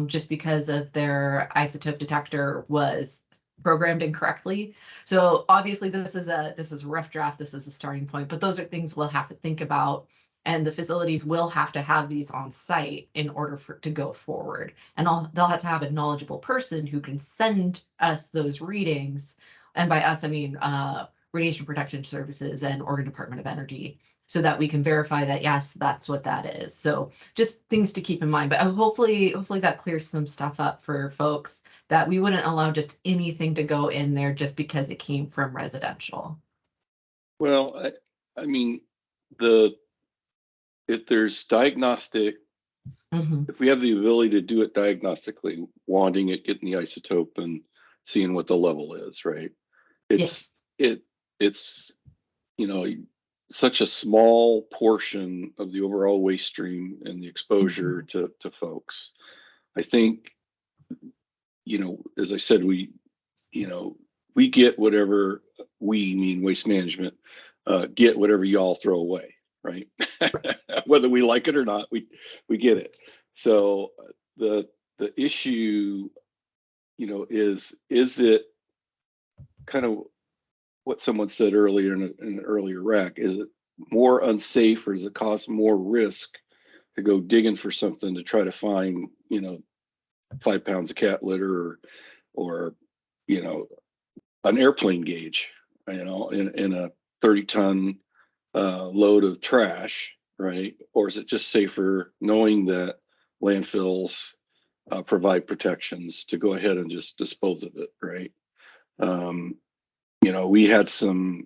just because of their isotope detector was programmed incorrectly. So obviously this is a rough draft. This is a starting point, but those are things we'll have to think about. And the facilities will have to have these on site in order to go forward. And they'll have to have a knowledgeable person who can send us those readings. And by us, I mean Radiation Protection Services and Oregon Department of Energy, so that we can verify that, yes, that's what that is. So just things to keep in mind. But hopefully that clears some stuff up for folks, that we wouldn't allow just anything to go in there just because it came from residential. Well, I mean, if there's diagnostic, if we have the ability to do it diagnostically, wanting it, getting the isotope and seeing what the level is, right? It's such a small portion of the overall waste stream and the exposure to folks. I think, as I said, we get whatever, we mean waste management, get whatever y'all throw away, right? Whether we like it or not, we get it. So the issue, is it kind of what someone said earlier in an earlier RAC? Is it more unsafe, or does it cause more risk to go digging for something to try to find, 5 pounds of cat litter or an airplane gauge, in a 30-ton load of trash, right? Or is it just safer knowing that landfills provide protections to go ahead and just dispose of it, right? We had some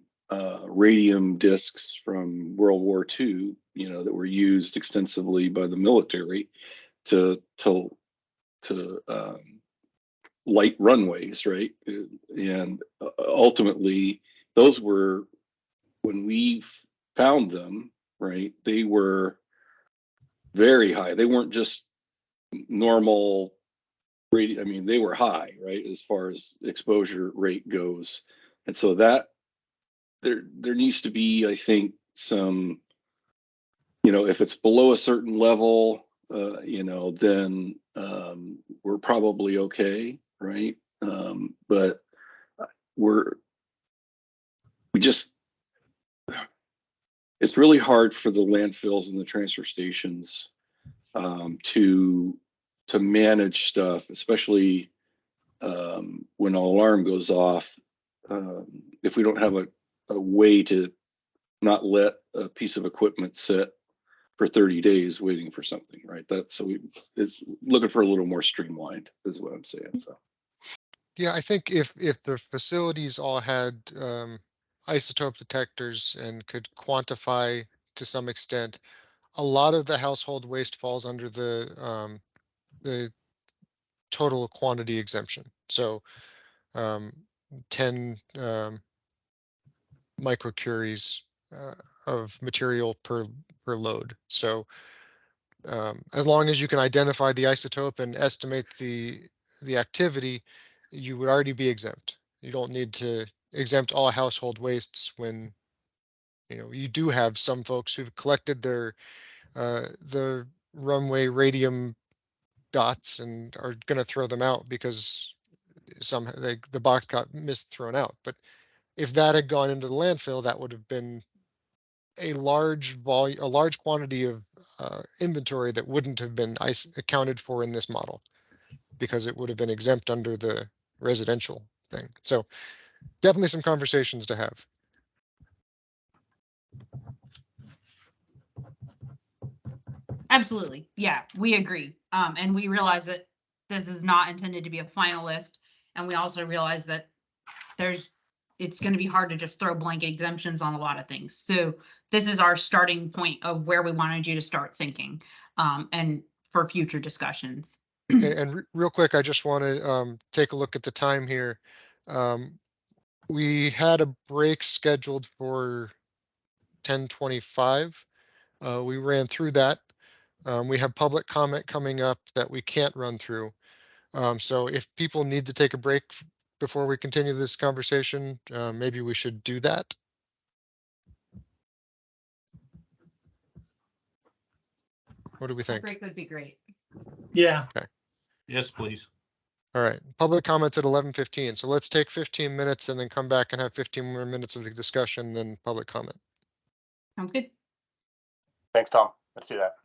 radium discs from World War II, that were used extensively by the military to light runways, right? And ultimately, those were, when we found them, right, they were very high. They weren't just normal I mean, they were high, right, as far as exposure rate goes. And so that there needs to be, I think, some, if it's below a certain level, then we're probably okay, right? But it's really hard for the landfills and the transfer stations to manage stuff, especially when an alarm goes off. If we don't have a way to not let a piece of equipment sit for 30 days waiting for something, right? It's looking for a little more streamlined, is what I'm saying. So. Yeah, I think if the facilities all had isotope detectors and could quantify to some extent, a lot of the household waste falls under the total quantity exemption. So 10 microcuries of material per load. So as long as you can identify the isotope and estimate the activity, you would already be exempt. You don't need to exempt all household wastes when you do have some folks who've collected their the runway radium dots and are going to throw them out because the box got thrown out. But if that had gone into the landfill, that would have been a large quantity of inventory that wouldn't have been accounted for in this model. because it would have been exempt under the residential thing. So definitely some conversations to have. Absolutely. Yeah, we agree. And we realize that this is not intended to be a final list. And we also realize that it's going to be hard to just throw blanket exemptions on a lot of things. So this is our starting point of where we wanted you to start thinking, and for future discussions. And real quick, I just want to take a look at the time here. We had a break scheduled for 10:25. We ran through that. We have public comment coming up that we can't run through. So if people need to take a break before we continue this conversation, maybe we should do that. What do we think? Break would be great. Yeah. Okay. Yes, please. All right, public comments at 11:15. So let's take 15 minutes and then come back and have 15 more minutes of the discussion, then public comment. Sounds good. Thanks, Tom. Let's do that.